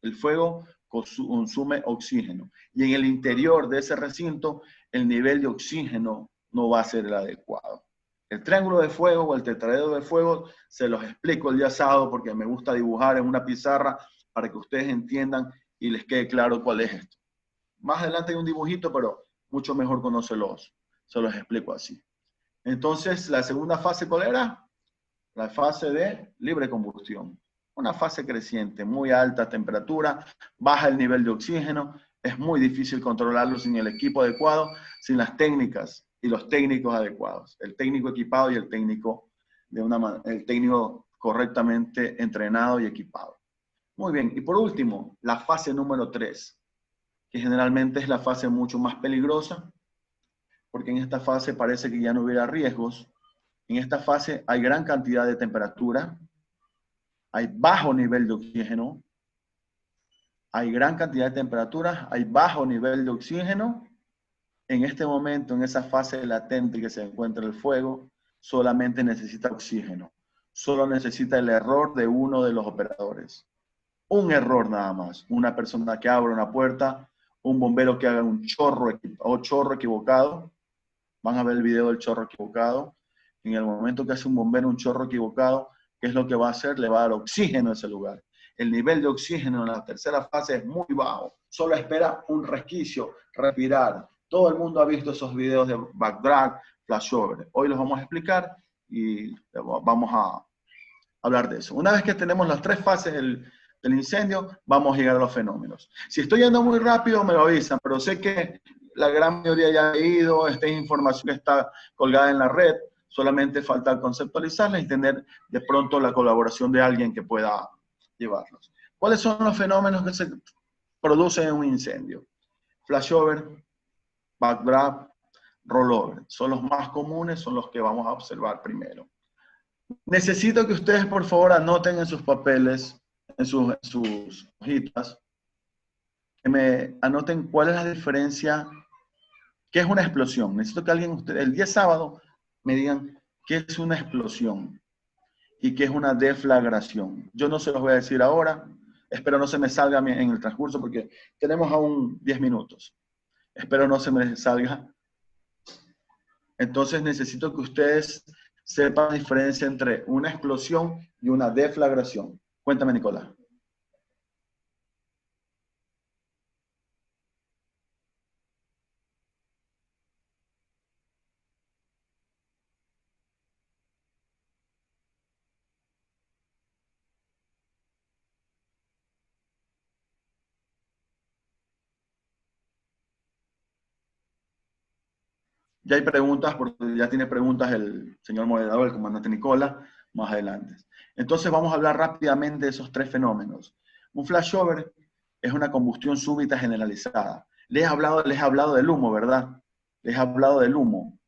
El fuego consume oxígeno. Y en el interior de ese recinto, el nivel de oxígeno no va a ser el adecuado. El triángulo de fuego o el tetraedro de fuego se los explico el día sábado porque me gusta dibujar en una pizarra para que ustedes entiendan y les quede claro cuál es esto. Más adelante hay un dibujito, pero mucho mejor conocerlos. Se los explico así. Entonces, la segunda fase, ¿cuál era? La fase de libre combustión. Una fase creciente, muy alta temperatura, baja el nivel de oxígeno, es muy difícil controlarlo sin el equipo adecuado, sin las técnicas y los técnicos adecuados. El técnico equipado y el técnico correctamente entrenado y equipado. Muy bien, y por último, la fase número 3, que generalmente es la fase mucho más peligrosa, porque en esta fase parece que ya no hubiera riesgos. En esta fase hay gran cantidad de temperatura, hay bajo nivel de oxígeno, hay gran cantidad de temperatura, hay bajo nivel de oxígeno. En este momento, en esa fase latente que se encuentra el fuego, solamente necesita oxígeno. Solo necesita el error de uno de los operadores. Un error nada más. Una persona que abra una puerta, un bombero que haga un chorro equivocado. Van a ver el video del chorro equivocado. En el momento que hace un bombero un chorro equivocado, ¿qué es lo que va a hacer? Le va a dar oxígeno a ese lugar. El nivel de oxígeno en la tercera fase es muy bajo. Solo espera un resquicio, respirar. Todo el mundo ha visto esos videos de backdraft, flashover. Hoy los vamos a explicar y vamos a hablar de eso. Una vez que tenemos las tres fases del incendio, vamos a llegar a los fenómenos. Si estoy yendo muy rápido, me lo avisan, pero sé que la gran mayoría ya ha leído, esta información que está colgada en la red, solamente falta conceptualizarla y tener de pronto la colaboración de alguien que pueda llevarlos. ¿Cuáles son los fenómenos que se producen en un incendio? Flashover, backdraft, rollover. Son los más comunes, son los que vamos a observar primero. Necesito que ustedes, por favor, anoten en sus papeles, en sus hojitas, que me anoten cuál es la diferencia, qué es una explosión. Necesito que alguien, el día sábado, me digan qué es una explosión y qué es una deflagración. Yo no se los voy a decir ahora, espero no se me salga en el transcurso porque tenemos aún 10 minutos. Espero no se me salga. Entonces necesito que ustedes sepan la diferencia entre una explosión y una deflagración. Cuéntame, Nicolás. Ya hay preguntas, porque ya tiene preguntas el señor moderador, el comandante Nicolás, más adelante. Entonces vamos a hablar rápidamente de esos tres fenómenos. Un flashover es una combustión súbita generalizada. Les he hablado del humo, ¿verdad? Les he hablado del humo.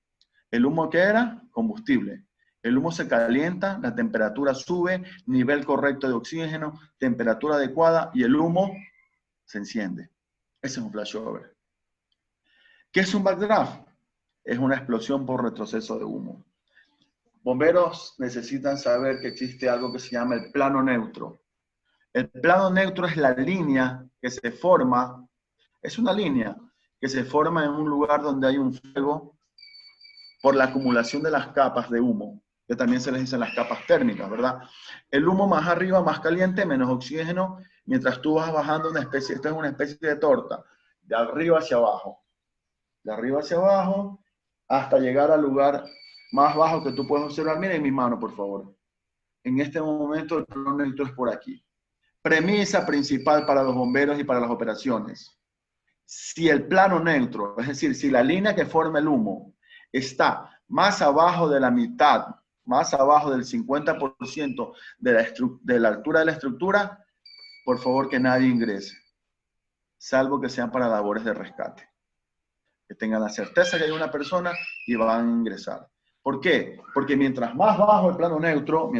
¿El humo qué era? Combustible. El humo se calienta, la temperatura sube, nivel correcto de oxígeno, temperatura adecuada y el humo se enciende. Ese es un flashover. ¿Qué es un backdraft? Es una explosión por retroceso de humo. Bomberos necesitan saber que existe algo que se llama el plano neutro. El plano neutro es la línea que se forma, es una línea que se forma en un lugar donde hay un fuego por la acumulación de las capas de humo, que también se les dicen las capas térmicas, ¿verdad? El humo más arriba, más caliente, menos oxígeno, mientras tú vas bajando una especie, esto es una especie de torta, de arriba hacia abajo, hasta llegar al lugar más bajo que tú puedes observar. Miren mi mano, por favor. En este momento el plano neutro es por aquí. Premisa principal para los bomberos y para las operaciones. Si el plano neutro, es decir, si la línea que forma el humo está más abajo de la mitad, más abajo del 50% de la altura de la estructura, por favor que nadie ingrese, salvo que sean para labores de rescate. Que tengan la certeza que hay una persona y van a ingresar. ¿Por qué? Porque mientras más bajo el plano neutro,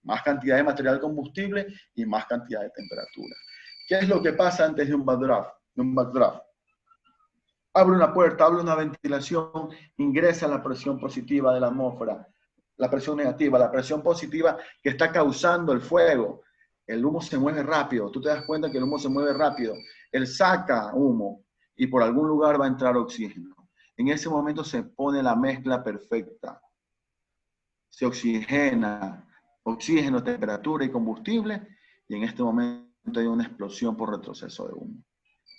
más cantidad de material combustible y más cantidad de temperatura. ¿Qué es lo que pasa antes de un backdraft? Abre una puerta, abre una ventilación, ingresa la presión positiva de la atmósfera, la presión negativa, la presión positiva que está causando el fuego. El humo se mueve rápido, tú te das cuenta que el humo se mueve rápido. Él saca humo y por algún lugar va a entrar oxígeno. En ese momento se pone la mezcla perfecta. Se oxigena, oxígeno, temperatura y combustible, y en este momento hay una explosión por retroceso de humo.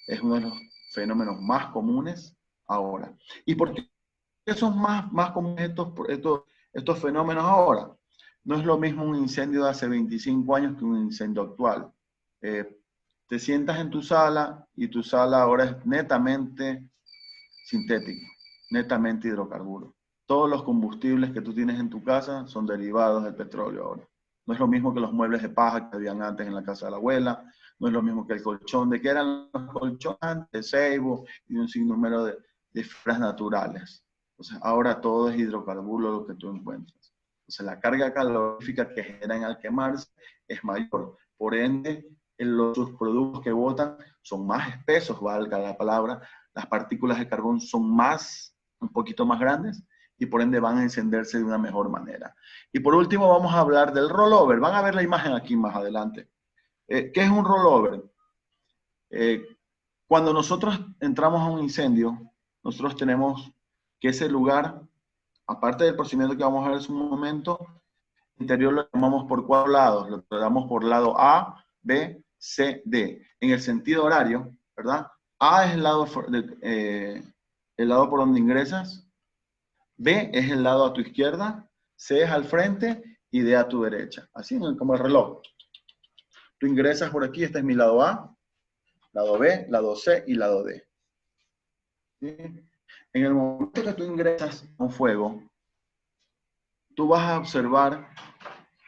Es uno de los fenómenos más comunes ahora. ¿Y por qué son más comunes estos fenómenos ahora? No es lo mismo un incendio de hace 25 años que un incendio actual. Te sientas en tu sala y tu sala ahora es netamente sintética, netamente hidrocarburo. Todos los combustibles que tú tienes en tu casa son derivados del petróleo ahora. No es lo mismo que los muebles de paja que habían antes en la casa de la abuela, no es lo mismo que el colchón, de que eran los colchones antes, ceibo y un sinnúmero de fibras naturales. Entonces ahora todo es hidrocarburo lo que tú encuentras. Entonces la carga calorífica que generan al quemarse es mayor. Por ende, los subproductos que botan son más espesos, valga la palabra, las partículas de carbón son un poquito más grandes y por ende van a encenderse de una mejor manera. Y por último vamos a hablar del rollover. Van a ver la imagen aquí más adelante. ¿Qué es un rollover? Cuando nosotros entramos a un incendio, nosotros tenemos que ese lugar, aparte del procedimiento que vamos a ver en un momento, el interior lo llamamos por 4 lados. Lo damos por lado A, B, C, D. En el sentido horario, ¿verdad? A es el lado por donde ingresas, B es el lado a tu izquierda, C es al frente y D a tu derecha. Así como el reloj. Tú ingresas por aquí, este es mi lado A, lado B, lado C y lado D. ¿Sí? En el momento que tú ingresas a un fuego, tú vas a observar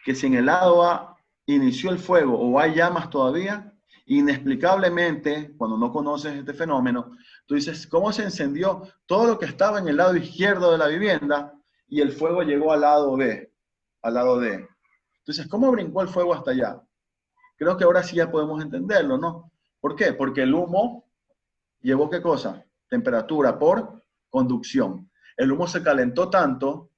que si en el lado A inició el fuego o hay llamas todavía, inexplicablemente, cuando no conoces este fenómeno, tú dices, ¿cómo se encendió todo lo que estaba en el lado izquierdo de la vivienda y el fuego llegó al lado B, al lado D? Entonces, ¿cómo brincó el fuego hasta allá? Creo que ahora sí ya podemos entenderlo, ¿no? ¿Por qué? Porque el humo llevó ¿qué cosa? Temperatura por conducción. El humo se calentó tanto,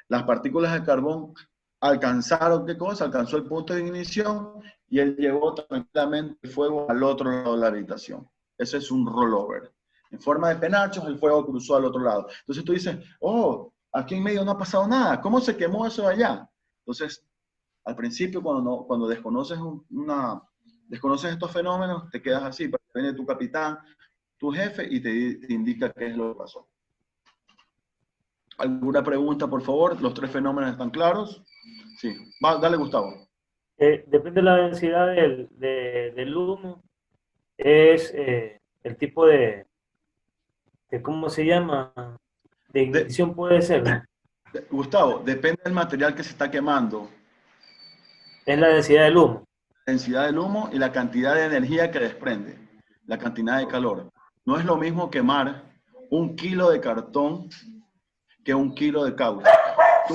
las partículas de carbón alcanzaron ¿qué cosa? Alcanzó el punto de ignición y él llevó tranquilamente el fuego al otro lado de la habitación. Eso es un rollover. En forma de penachos, el fuego cruzó al otro lado. Entonces tú dices, oh, aquí en medio no ha pasado nada. ¿Cómo se quemó eso de allá? Entonces, al principio, cuando desconoces estos fenómenos, te quedas así. Viene tu capitán, tu jefe, y te indica qué es lo que pasó. ¿Alguna pregunta, por favor? ¿Los 3 fenómenos están claros? Sí. Dale, Gustavo. Depende de la densidad del humo. Es el tipo de ¿cómo se llama? De ignición puede ser, ¿no? Gustavo, depende del material que se está quemando. Es la densidad del humo. La densidad del humo y la cantidad de energía que desprende, la cantidad de calor. No es lo mismo quemar 1 kilo de cartón que 1 kilo de caucho. ¿Tú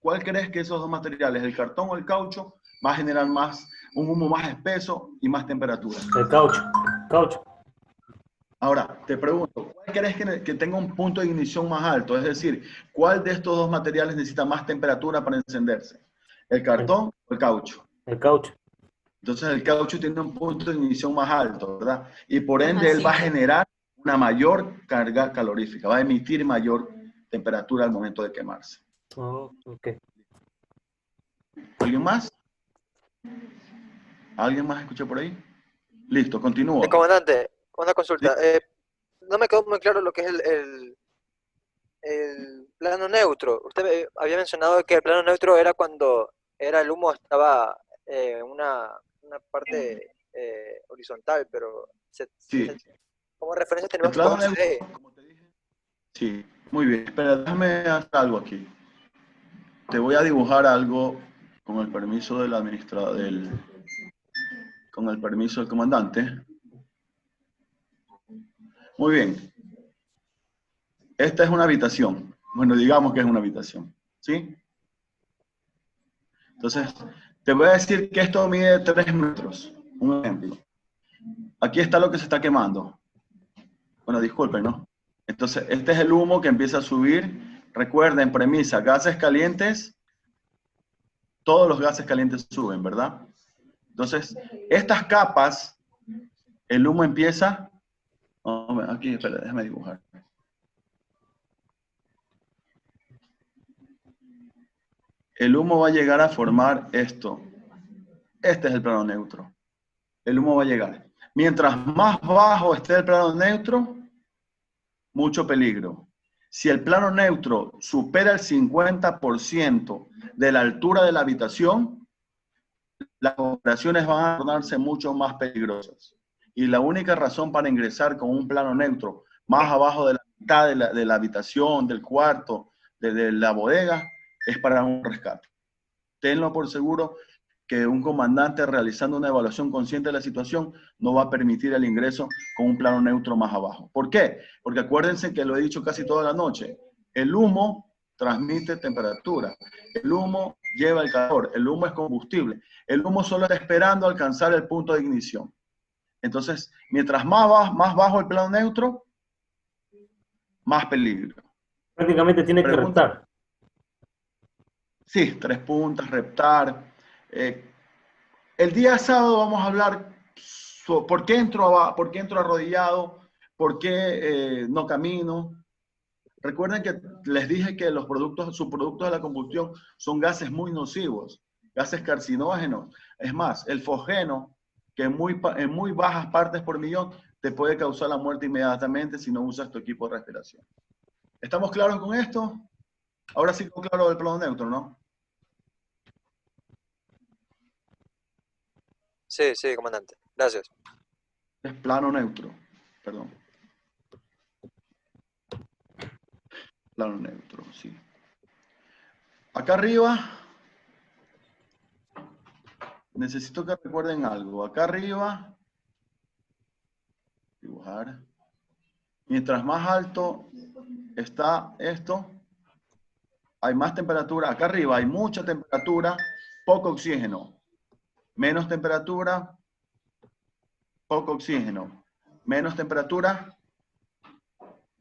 cuál crees que esos dos materiales, el cartón o el caucho, va a generar un humo más espeso y más temperatura? El caucho. Caucho. Ahora, te pregunto, ¿cuál crees que tenga un punto de ignición más alto? Es decir, ¿cuál de estos dos materiales necesita más temperatura para encenderse? ¿El cartón o el caucho? El caucho. Entonces el caucho tiene un punto de ignición más alto, ¿verdad? Y por ende Ajá, él sí. va a generar una mayor carga calorífica, va a emitir mayor temperatura al momento de quemarse. Oh, ok. ¿Alguien más? ¿Alguien más escuchó por ahí? Listo, continúo. Comandante, una consulta. Sí. No me quedó muy claro lo que es el plano neutro. Usted había mencionado que el plano neutro era cuando el humo estaba en una parte horizontal, pero Sí. como referencia El tenemos plano cómo se ve. neutro, como te dije. Sí, muy bien. Espera, déjame hacer algo aquí. Te voy a dibujar algo con el permiso del administrador, con el permiso del comandante. Muy bien. Esta es una habitación. Bueno, digamos que es una habitación. ¿Sí? Entonces, te voy a decir que esto mide 3 metros. Un ejemplo. Aquí está lo que se está quemando. Bueno, disculpen, ¿no? Entonces, este es el humo que empieza a subir. Recuerden, premisa, gases calientes. Todos los gases calientes suben, ¿verdad? Entonces, estas capas, el humo empieza... Oh, aquí, espera, déjame dibujar. El humo va a llegar a formar esto. Este es el plano neutro. El humo va a llegar. Mientras más bajo esté el plano neutro, mucho peligro. Si el plano neutro supera el 50% de la altura de la habitación, las operaciones van a tornarse mucho más peligrosas. Y la única razón para ingresar con un plano neutro más abajo de la mitad de la habitación, del cuarto, de la bodega, es para un rescate. Tenlo por seguro que un comandante realizando una evaluación consciente de la situación no va a permitir el ingreso con un plano neutro más abajo. ¿Por qué? Porque acuérdense que lo he dicho casi toda la noche. El humo transmite temperatura. El humo lleva el calor. El humo es combustible. El humo solo está esperando alcanzar el punto de ignición. Entonces, mientras más bajo el plano neutro, más peligro. Prácticamente tiene que Pregunta. reptar. Sí, 3 puntas, reptar. El día sábado vamos a hablar por qué entro arrodillado, por qué no camino. Recuerden que les dije que los subproductos de la combustión son gases muy nocivos, gases carcinógenos. Es más, el fosgeno, que en muy bajas partes por millón, te puede causar la muerte inmediatamente si no usas tu equipo de respiración. ¿Estamos claros con esto? Ahora sí quedó claro del plano neutro, ¿no? Sí, sí, comandante. Gracias. Es plano neutro, perdón. Plano neutro, sí. Acá arriba, necesito que recuerden algo. Acá arriba, dibujar. Mientras más alto está esto, hay más temperatura. Acá arriba hay mucha temperatura, poco oxígeno. Menos temperatura, poco oxígeno. Menos temperatura,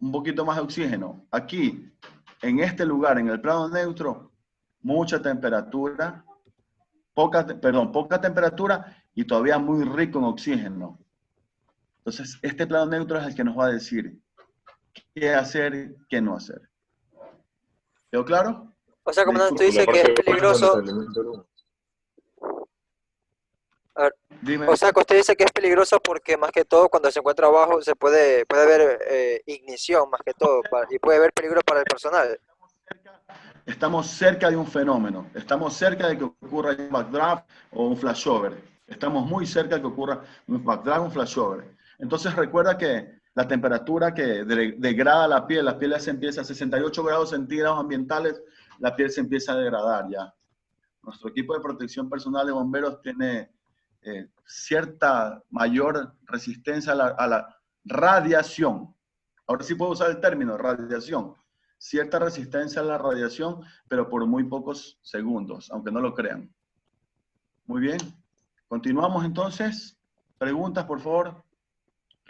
un poquito más de oxígeno. Aquí, en este lugar, en el plano neutro, mucha temperatura, poca temperatura y todavía muy rico en oxígeno. Entonces, este plano neutro es el que nos va a decir qué hacer, qué no hacer. ¿Quedó claro? O sea, comandante, usted Disculpe. dice que es peligroso. A ver, Dime. o sea, que usted dice que es peligroso porque más que todo cuando se encuentra abajo puede haber ignición más que todo y puede haber peligro para el personal. Estamos cerca de un fenómeno. Estamos cerca de que ocurra un backdraft o un flashover. Estamos muy cerca de que ocurra un backdraft o un flashover. Entonces recuerda que la temperatura que degrada la piel se empieza a 68 grados centígrados ambientales, la piel se empieza a degradar ya. Nuestro equipo de protección personal de bomberos tiene cierta mayor resistencia a la radiación. Ahora sí puedo usar el término radiación. Cierta resistencia a la radiación, pero por muy pocos segundos, aunque no lo crean. Muy bien. Continuamos entonces. Preguntas, por favor.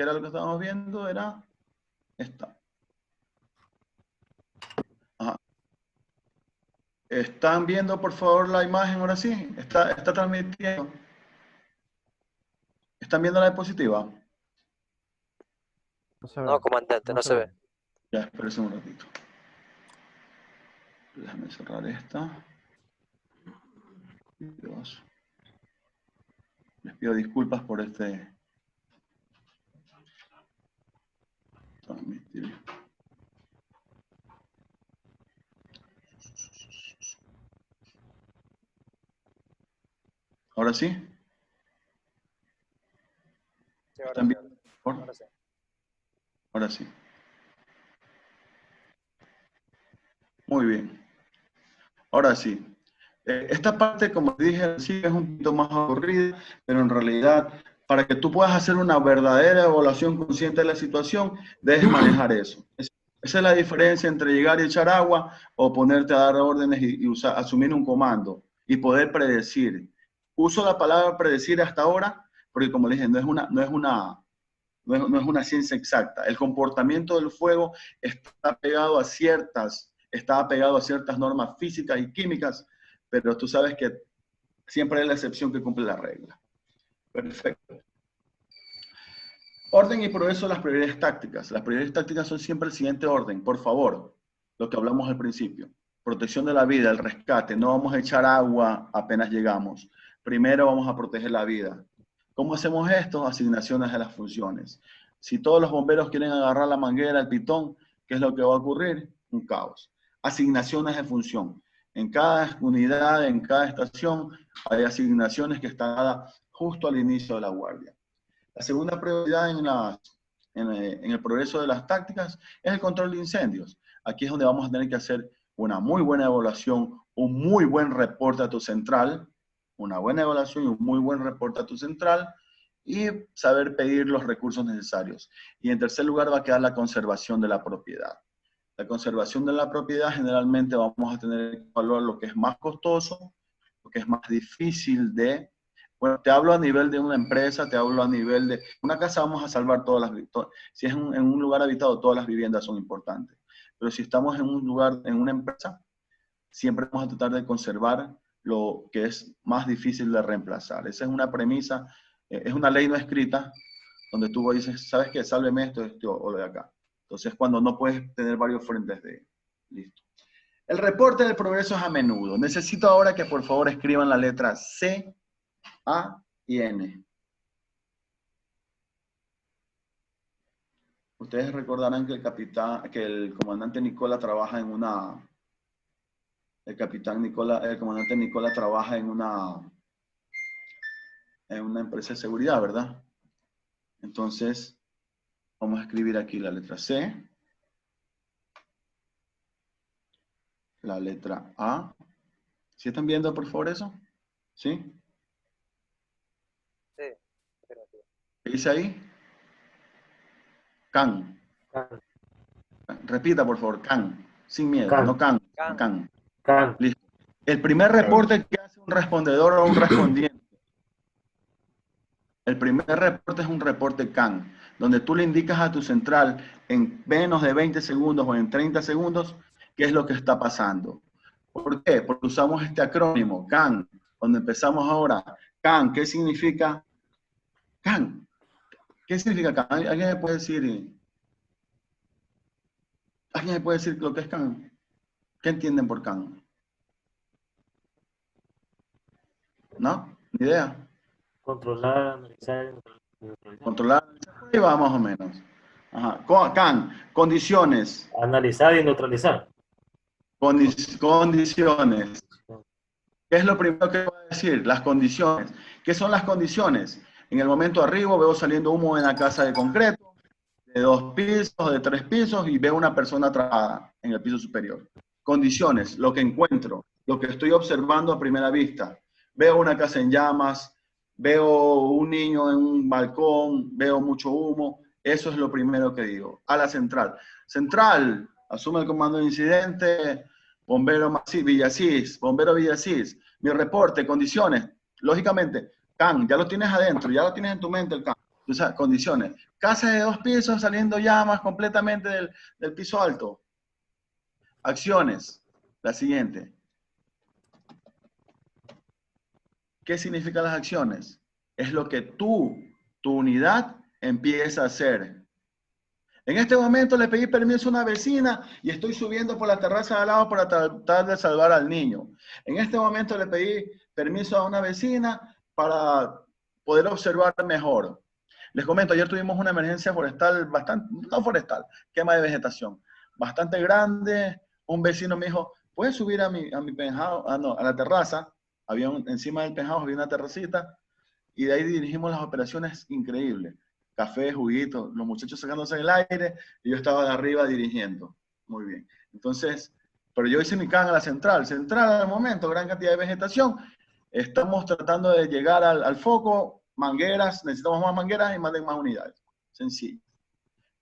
¿Qué era lo que estábamos viendo? Era esta. Ajá. ¿Están viendo, por favor, la imagen ahora sí? ¿Está transmitiendo? ¿Están viendo la diapositiva? No se ve. No, comandante, no se ve. Ya, espérense un ratito. Déjame cerrar esta. Dios. Les pido disculpas por este... transmitir. ¿Ahora sí? Sí, ahora ¿Están sí, viendo? Por favor? ahora sí. Ahora sí. Muy bien. Ahora sí. Esta parte, como dije, sí es un poquito más aburrida, pero en realidad, para que tú puedas hacer una verdadera evaluación consciente de la situación, debes manejar eso. Esa es la diferencia entre llegar y echar agua o ponerte a dar órdenes y asumir un comando y poder predecir. Uso la palabra predecir hasta ahora porque, como les dije, no es una ciencia exacta. El comportamiento del fuego está pegado a ciertas normas físicas y químicas, pero tú sabes que siempre hay la excepción que cumple la regla. Perfecto. Orden y progreso de las prioridades tácticas. Las prioridades tácticas son siempre el siguiente orden. Por favor, lo que hablamos al principio. Protección de la vida, el rescate. No vamos a echar agua apenas llegamos. Primero vamos a proteger la vida. ¿Cómo hacemos esto? Asignaciones de las funciones. Si todos los bomberos quieren agarrar la manguera, el pitón, ¿qué es lo que va a ocurrir? Un caos. Asignaciones de función. En cada unidad, en cada estación, hay asignaciones que están dadas justo al inicio de la guardia. La segunda prioridad en el progreso de las tácticas es el control de incendios. Aquí es donde vamos a tener que hacer una muy buena evaluación, un muy buen reporte a tu central, una buena evaluación y un muy buen reporte a tu central, y saber pedir los recursos necesarios. Y en tercer lugar va a quedar la conservación de la propiedad. La conservación de la propiedad generalmente vamos a tener que evaluar lo que es más costoso, lo que es más difícil de... Bueno, te hablo a nivel de una empresa, te hablo a nivel de... Una casa vamos a salvar todas las... Si es en un lugar habitado, todas las viviendas son importantes. Pero si estamos en un lugar, en una empresa, siempre vamos a tratar de conservar lo que es más difícil de reemplazar. Esa es una premisa, es una ley no escrita, donde tú dices, ¿sabes qué? Sálveme esto o lo de acá. Entonces, cuando no puedes tener varios frentes de... Listo. El reporte del progreso es a menudo. Necesito ahora que por favor escriban la letra C, A y N. Ustedes recordarán que el comandante Nicola trabaja en una... El comandante Nicola trabaja en una empresa de seguridad, ¿verdad? Entonces, vamos a escribir aquí la letra C, la letra A. ¿Sí están viendo, por favor, eso? ¿Sí? Sí. ¿Qué dice ahí? Can. Repita, por favor, can. Sin miedo, Can. no can. Can. Can. Can. Listo. El primer reporte que hace un respondedor o un respondiente. El primer reporte es un reporte CAN, donde tú le indicas a tu central en menos de 20 segundos o en 30 segundos qué es lo que está pasando. ¿Por qué? Porque usamos este acrónimo, CAN, donde empezamos ahora. CAN, ¿qué significa CAN? ¿Qué significa CAN? ¿Alguien me puede decir? ¿Alguien me puede decir lo que es CAN? ¿Qué entienden por CAN? ¿No? ¿Ni idea? Controlar, analizar, Controlar. Ahí va más o menos. Ajá. CAN, condiciones. analizar y neutralizar. Condiciones. ¿Qué es lo primero que voy a decir? Las condiciones. ¿Qué son las condiciones? En el momento arriba veo saliendo humo en la casa de concreto, de 2 pisos, de 3 pisos, y veo una persona atrapada en el piso superior. Condiciones, lo que encuentro, lo que estoy observando a primera vista. Veo una casa en llamas, veo un niño en un balcón, veo mucho humo. Eso es lo primero que digo. A la central. Central, asume el comando de incidente, bombero Villasís, bombero Villasís. Mi reporte, condiciones. Lógicamente, CAN, ya lo tienes adentro, ya lo tienes en tu mente el CAN. O sea, condiciones. Casa de 2 pisos saliendo llamas completamente del piso alto. Acciones. La siguiente. ¿Qué significan las acciones? Es lo que tu unidad empieza a hacer. En este momento le pedí permiso a una vecina y estoy subiendo por la terraza de al lado para tratar de salvar al niño. En este momento le pedí permiso a una vecina para poder observar mejor. Les comento, ayer tuvimos una emergencia forestal bastante, no forestal, quema de vegetación, bastante grande. Un vecino me dijo, ¿puedes subir a mi penthouse? A la terraza. Encima del penthouse había una terracita y de ahí dirigimos las operaciones increíbles. Café, juguito, los muchachos sacándose en el aire y yo estaba de arriba dirigiendo. Muy bien. Entonces, pero yo hice mi can a la central. Central al momento, gran cantidad de vegetación. Estamos tratando de llegar al foco, mangueras, necesitamos más mangueras y manden más unidades. Sencillo.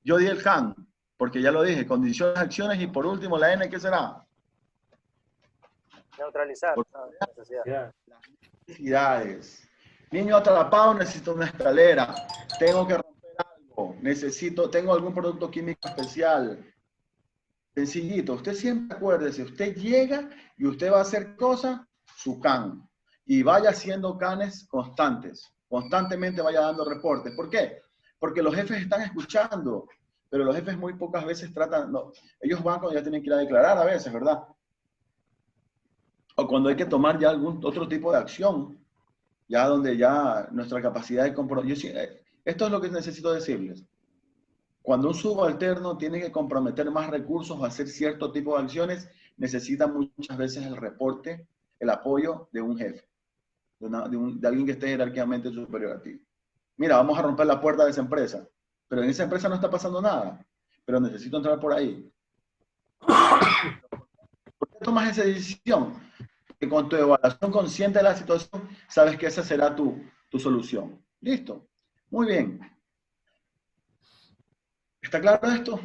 Yo di el can, porque ya lo dije, condiciones, acciones y por último la N, ¿qué será? Neutralizar. Ya. Las necesidades. Niño atrapado, necesito una escalera. Tengo que romper algo. Tengo algún producto químico especial. Sencillito. Usted siempre acuérdese, usted llega y usted va a hacer cosas, su can. Y vaya haciendo canes constantes. Constantemente vaya dando reportes. ¿Por qué? Porque los jefes están escuchando, pero los jefes muy pocas veces tratan, no, ellos van cuando ya tienen que ir a declarar a veces, ¿verdad? O cuando hay que tomar ya algún otro tipo de acción, ya donde ya nuestra capacidad de compromiso. Esto es lo que necesito decirles. Cuando un subalterno tiene que comprometer más recursos o hacer cierto tipo de acciones, necesita muchas veces el reporte, el apoyo de un jefe, de alguien que esté jerárquicamente superior a ti. Mira, vamos a romper la puerta de esa empresa, pero en esa empresa no está pasando nada, pero necesito entrar por ahí. ¿Por qué tomas esa decisión? Porque con tu evaluación consciente de la situación, sabes que esa será tu solución. ¿Listo? Muy bien. ¿Está claro esto?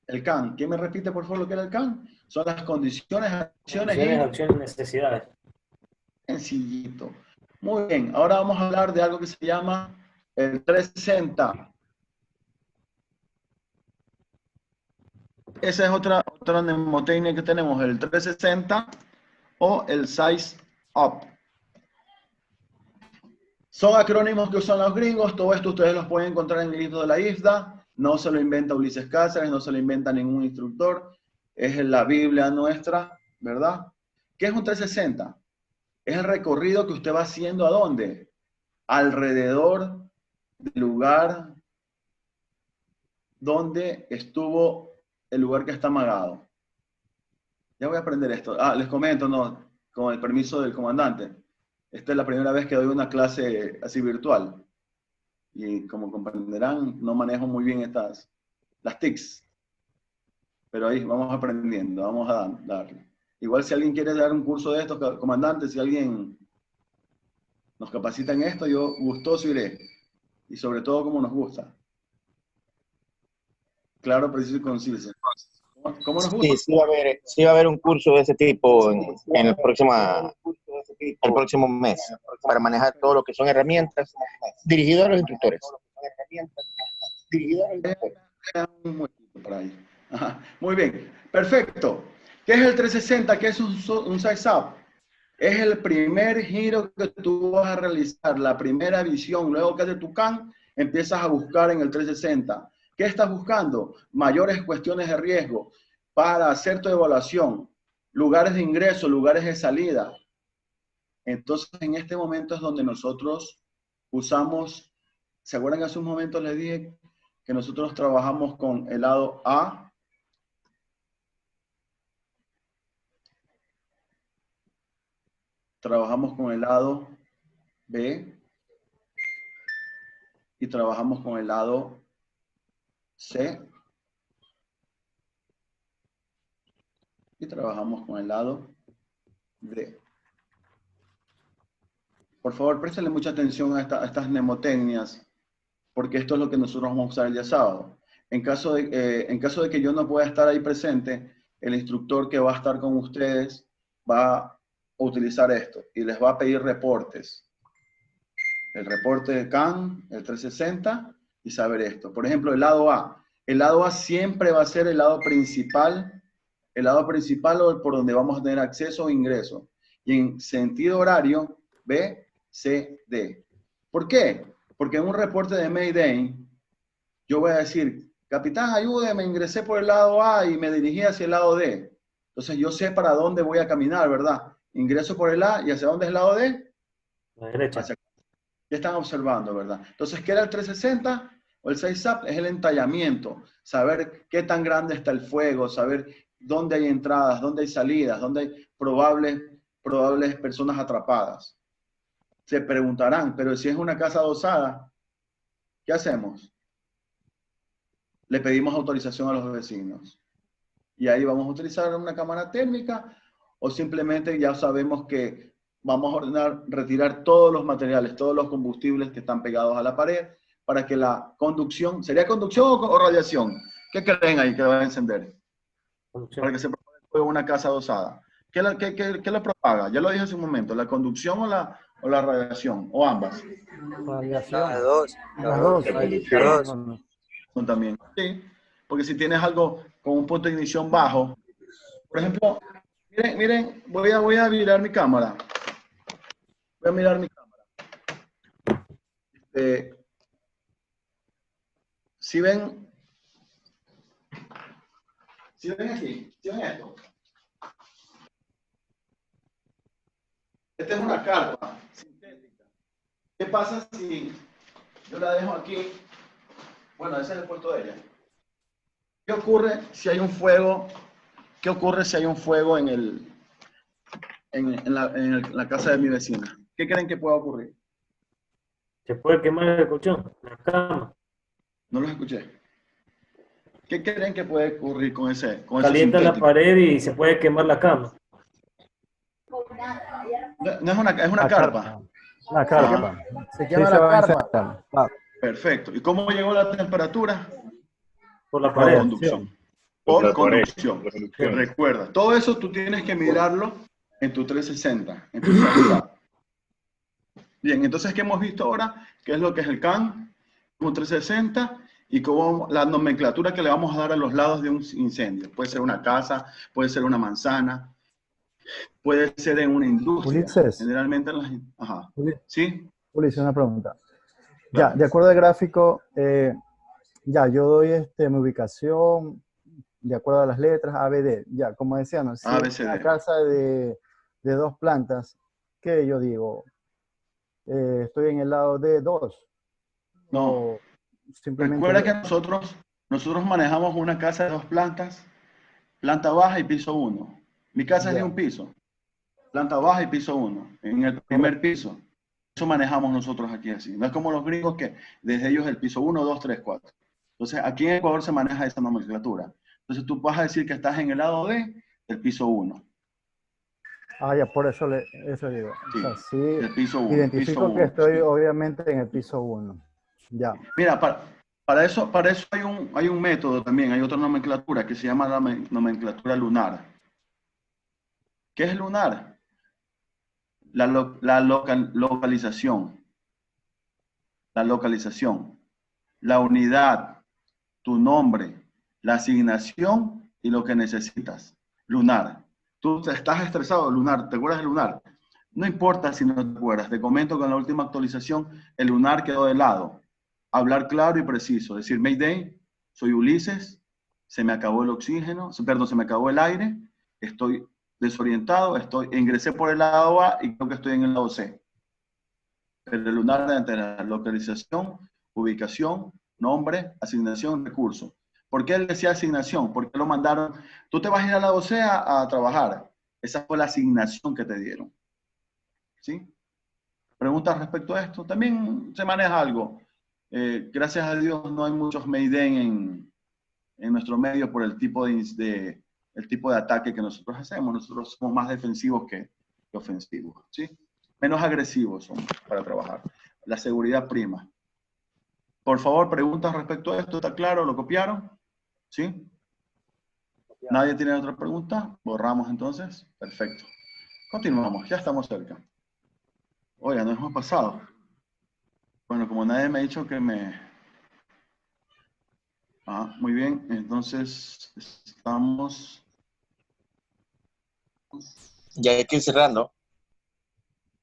El CAN. ¿Quién me repite, por favor, lo que era el CAN? Son las condiciones, Acciones, necesidades. Sencillito. Muy bien. Ahora vamos a hablar de algo que se llama el 360. Esa es otra mnemotecnia que tenemos, el 360 o el Size Up. Son acrónimos que usan los gringos, todo esto ustedes los pueden encontrar en el libro de la IFDA, no se lo inventa Ulises Cáceres, no se lo inventa ningún instructor, es en la Biblia nuestra, ¿verdad? ¿Qué es un 360? Es el recorrido que usted va haciendo ¿a dónde? Alrededor del lugar donde estuvo el lugar que está amagado. Ya voy a aprender esto. Les comento, no, con el permiso del comandante. Esta es la primera vez que doy una clase así virtual. Y como comprenderán, no manejo muy bien las TICs. Pero ahí vamos aprendiendo, vamos a darle. Igual si alguien quiere dar un curso de esto, comandante, si alguien nos capacita en esto, yo gustoso iré. Y sobre todo como nos gusta. Claro, preciso y conciso. ¿Cómo nos gusta? Sí va a haber un curso de ese tipo en el próximo mes para manejar todo lo que son herramientas dirigido a los instructores. Muy bien, perfecto. ¿Qué es el 360? ¿Qué es un size up? Es el primer giro que tú vas a realizar, la primera visión. Luego que haces tu CAN, empiezas a buscar en el 360. ¿Qué estás buscando? Mayores cuestiones de riesgo para hacer tu evaluación, lugares de ingreso, lugares de salida. Entonces, en este momento es donde nosotros usamos, ¿se acuerdan que hace un momento les dije que nosotros trabajamos con el lado A? Trabajamos con el lado B y trabajamos con el lado C y trabajamos con el lado D. Por favor, préstenle mucha atención a estas mnemotecnias, porque esto es lo que nosotros vamos a usar el día sábado. En caso de que yo no pueda estar ahí presente, el instructor que va a estar con ustedes va a utilizar esto y les va a pedir reportes. el reporte de CAN, el 360 y saber esto. Por ejemplo, el lado A. El lado A siempre va a ser el lado principal o por donde vamos a tener acceso o ingreso. Y en sentido horario, B, C, D. ¿Por qué? Porque en un reporte de Mayday, yo voy a decir, capitán, ayúdeme, ingresé por el lado A y me dirigí hacia el lado D. Entonces yo sé para dónde voy a caminar, ¿verdad? Ingreso por el A y ¿hacia dónde es el lado D? A la derecha. Hacia acá. Ya están observando, ¿verdad? Entonces, ¿qué era el 360 o el 6-up? Es el entallamiento, saber qué tan grande está el fuego, saber dónde hay entradas, dónde hay salidas, dónde hay probables personas atrapadas. Se preguntarán, pero si es una casa adosada, ¿qué hacemos? Le pedimos autorización a los vecinos. Y ahí vamos a utilizar una cámara térmica o simplemente ya sabemos que vamos a ordenar retirar todos los materiales, todos los combustibles que están pegados a la pared para que la conducción, ¿sería conducción o radiación? ¿Qué creen ahí que va a encender? Conducción. Para que se propague el fuego en una casa adosada. ¿Qué la propaga? Ya lo dije hace un momento, ¿la conducción o la radiación? ¿O ambas? Radiación. Las dos. Las dos. Las dos. Son también. Sí, porque si tienes algo con un punto de ignición bajo, por ejemplo, miren, voy a mirar mi cámara. Voy a mirar mi cámara. Si ven aquí, si ven esto. Esta es una carpa sintética. ¿Qué pasa si yo la dejo aquí? Bueno, ese es el puesto de ella. ¿Qué ocurre si hay un fuego? ¿Qué ocurre si hay un fuego en la casa de mi vecina? ¿Qué creen que pueda ocurrir? Se puede quemar el colchón, la cama. No los escuché. ¿Qué creen que puede ocurrir con ese Calienta la sintético? pared y se puede quemar la cama. No es una carpa. Una carpa. Se quema Sí, la se va a carpa. encender. Claro. Perfecto. ¿Y cómo llegó la temperatura? Por la Por pared. conducción. Por Por la pared, conducción. por conducción. Recuerda, todo eso tú tienes que mirarlo en tu 360, en tu celular. Bien, entonces, ¿qué hemos visto ahora? ¿Qué es lo que es el CAN? Un 360 y cómo la nomenclatura que le vamos a dar a los lados de un incendio. Puede ser una casa, puede ser una manzana, puede ser en una industria. Ulises. Generalmente en las... Ajá. ¿Sí? Ulises, una pregunta. Claro. Ya, de acuerdo al gráfico, ya, yo doy mi ubicación de acuerdo a las letras A, B, D. Ya, como decía, ¿no? Si A, B, es C, una D. casa de 2 plantas, ¿qué yo digo? Estoy en el lado D2. No. O simplemente... Recuerda que nosotros manejamos una casa de 2 plantas, planta baja y piso 1. Mi casa es de Ya. un piso, planta baja y piso 1. En el primer piso. Eso manejamos nosotros aquí así. No es como los gringos que desde ellos el piso 1, 2, 3, 4. Entonces, aquí en Ecuador se maneja esta nomenclatura. Entonces, tú vas a decir que estás en el lado D del piso 1. Ah, ya, por eso, eso digo. Sí, O sea, sí, del piso 1. identifico piso que 1, estoy sí. obviamente en el piso 1. Ya. Mira, para eso hay un método también, hay otra nomenclatura que se llama la nomenclatura lunar. ¿Qué es lunar? La localización. La localización. La unidad, tu nombre, la asignación y lo que necesitas. Lunar. Tú estás estresado, lunar. ¿Te acuerdas del lunar? No importa si no te acuerdas. Te comento que en la última actualización el lunar quedó de lado. Hablar claro y preciso. Decir, Mayday, soy Ulises, se me acabó el oxígeno, perdón, se me acabó el aire, estoy desorientado, ingresé por el lado A y creo que estoy en el lado C. El lunar de la localización, ubicación, nombre, asignación, recurso. ¿Por qué él decía asignación? Porque lo mandaron, tú te vas a ir al lado C a trabajar. Esa fue la asignación que te dieron. ¿Sí? ¿Preguntas respecto a esto? También se maneja algo. Gracias a Dios no hay muchos Mayday en nuestro medio por el tipo de ataque que nosotros hacemos. Nosotros somos más defensivos que ofensivos. ¿Sí? Menos agresivos somos para trabajar. La seguridad prima. Por favor, preguntas respecto a esto. ¿Está claro? ¿Lo copiaron? ¿Sí? ¿Nadie tiene otra pregunta? Borramos entonces. Perfecto. Continuamos. Ya estamos cerca. Oiga, nos hemos pasado. Bueno, como nadie me ha dicho que me... Ah, muy bien, entonces estamos... Ya hay que ir cerrando.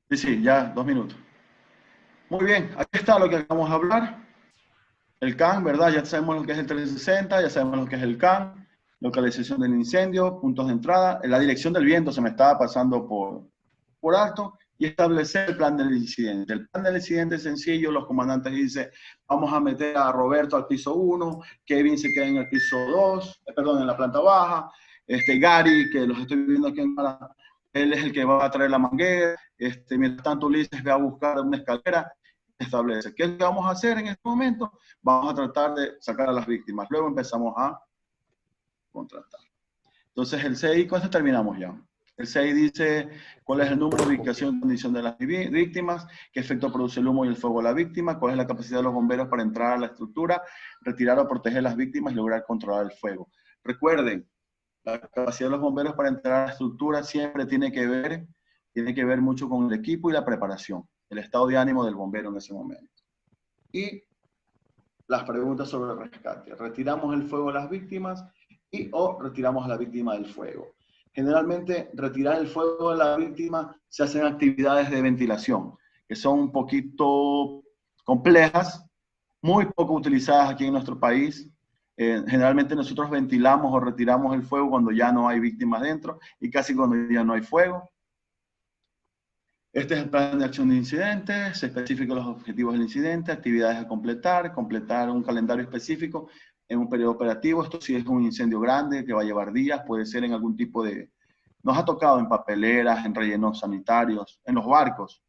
Sí, sí, ya, 2 minutos. Muy bien, aquí está lo que acabamos de hablar. El CAN, ¿verdad? Ya sabemos lo que es el 360, ya sabemos lo que es el CAN, localización del incendio, puntos de entrada, la dirección del viento se me estaba pasando por alto, y establecer el plan del incidente. El plan del incidente es sencillo, los comandantes dicen, vamos a meter a Roberto al piso 1, Kevin se queda en el piso 2, perdón, en la planta baja, Gary, que los estoy viendo aquí en cámara, él es el que va a traer la manguera, mientras tanto Ulises va a buscar una escalera, establece. ¿Qué es lo que vamos a hacer en este momento? Vamos a tratar de sacar a las víctimas. Luego empezamos a contratar. Entonces el CI, con esto terminamos ya. El CI dice cuál es el número, ubicación y condición de las víctimas, qué efecto produce el humo y el fuego a la víctima, cuál es la capacidad de los bomberos para entrar a la estructura, retirar o proteger a las víctimas y lograr controlar el fuego. Recuerden, la capacidad de los bomberos para entrar a la estructura siempre tiene que ver mucho con el equipo y la preparación, el estado de ánimo del bombero en ese momento. Y las preguntas sobre el rescate. ¿Retiramos el fuego a las víctimas o retiramos a la víctima del fuego? Generalmente, retirar el fuego de la víctima se hacen actividades de ventilación, que son un poquito complejas, muy poco utilizadas aquí en nuestro país. Generalmente nosotros ventilamos o retiramos el fuego cuando ya no hay víctimas dentro y casi cuando ya no hay fuego. Este es el plan de acción de incidentes, se especifican los objetivos del incidente, actividades a completar un calendario específico en un periodo operativo. Esto sí es un incendio grande que va a llevar días, puede ser en algún tipo de... Nos ha tocado en papeleras, en rellenos sanitarios, en los barcos.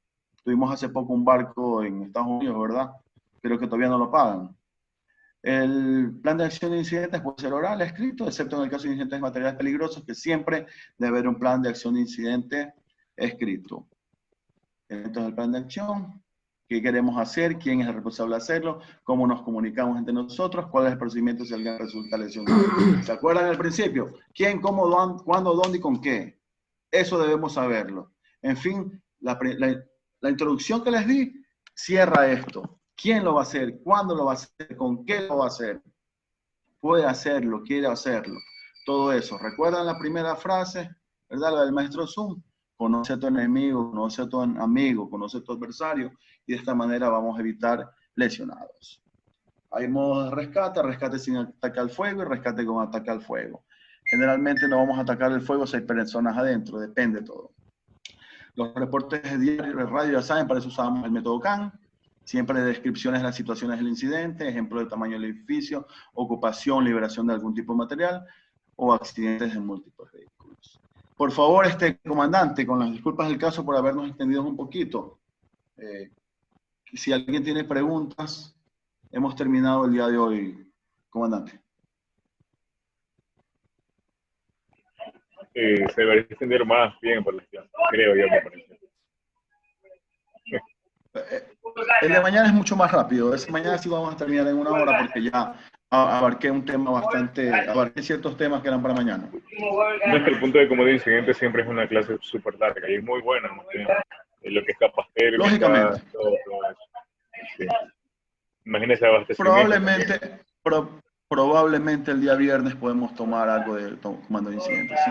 Tuvimos hace poco un barco en Estados Unidos, ¿verdad? Creo que todavía no lo pagan. El plan de acción de incidentes puede ser oral, escrito, excepto en el caso de incidentes de materiales peligrosos, que siempre debe haber un plan de acción de incidente escrito. Entonces, el plan de acción, qué queremos hacer, quién es el responsable de hacerlo, cómo nos comunicamos entre nosotros, cuál es el procedimiento si alguien resulta lesionado. ¿Se acuerdan al principio? ¿Quién, cómo, cuándo, dónde y con qué? Eso debemos saberlo. En fin, la introducción que les di cierra esto. ¿Quién lo va a hacer? ¿Cuándo lo va a hacer? ¿Con qué lo va a hacer? Puede hacerlo, quiere hacerlo. Todo eso. ¿Recuerdan la primera frase, verdad? La del maestro Zoom. Conoce a tu enemigo, conoce a tu amigo, conoce a tu adversario, y de esta manera vamos a evitar lesionados. Hay modos de rescate, rescate sin ataque al fuego y rescate con ataque al fuego. Generalmente no vamos a atacar el fuego si hay personas adentro, depende todo. Los reportes de diario y de radio, ya saben, para eso usábamos el método CAN, siempre descripciones de las situaciones del incidente, ejemplo del tamaño del edificio, ocupación, liberación de algún tipo de material o accidentes de múltiples vehículos. Por favor, comandante, con las disculpas del caso por habernos extendido un poquito, si alguien tiene preguntas, hemos terminado el día de hoy, comandante. Se debería extender más bien por la acción, creo yo, me parece. El de mañana es mucho más rápido. Ese mañana sí vamos a terminar en 1 hora porque ya abarqué un tema abarqué ciertos temas que eran para mañana. Nuestro punto de comodín incidente siempre es una clase súper larga y es muy buena, ¿no? Lo que es capaz de... Lógicamente. Todo eso. Sí. Imagínese abastecimiento. Probablemente el día viernes podemos tomar algo de comando de incidentes. ¿Sí?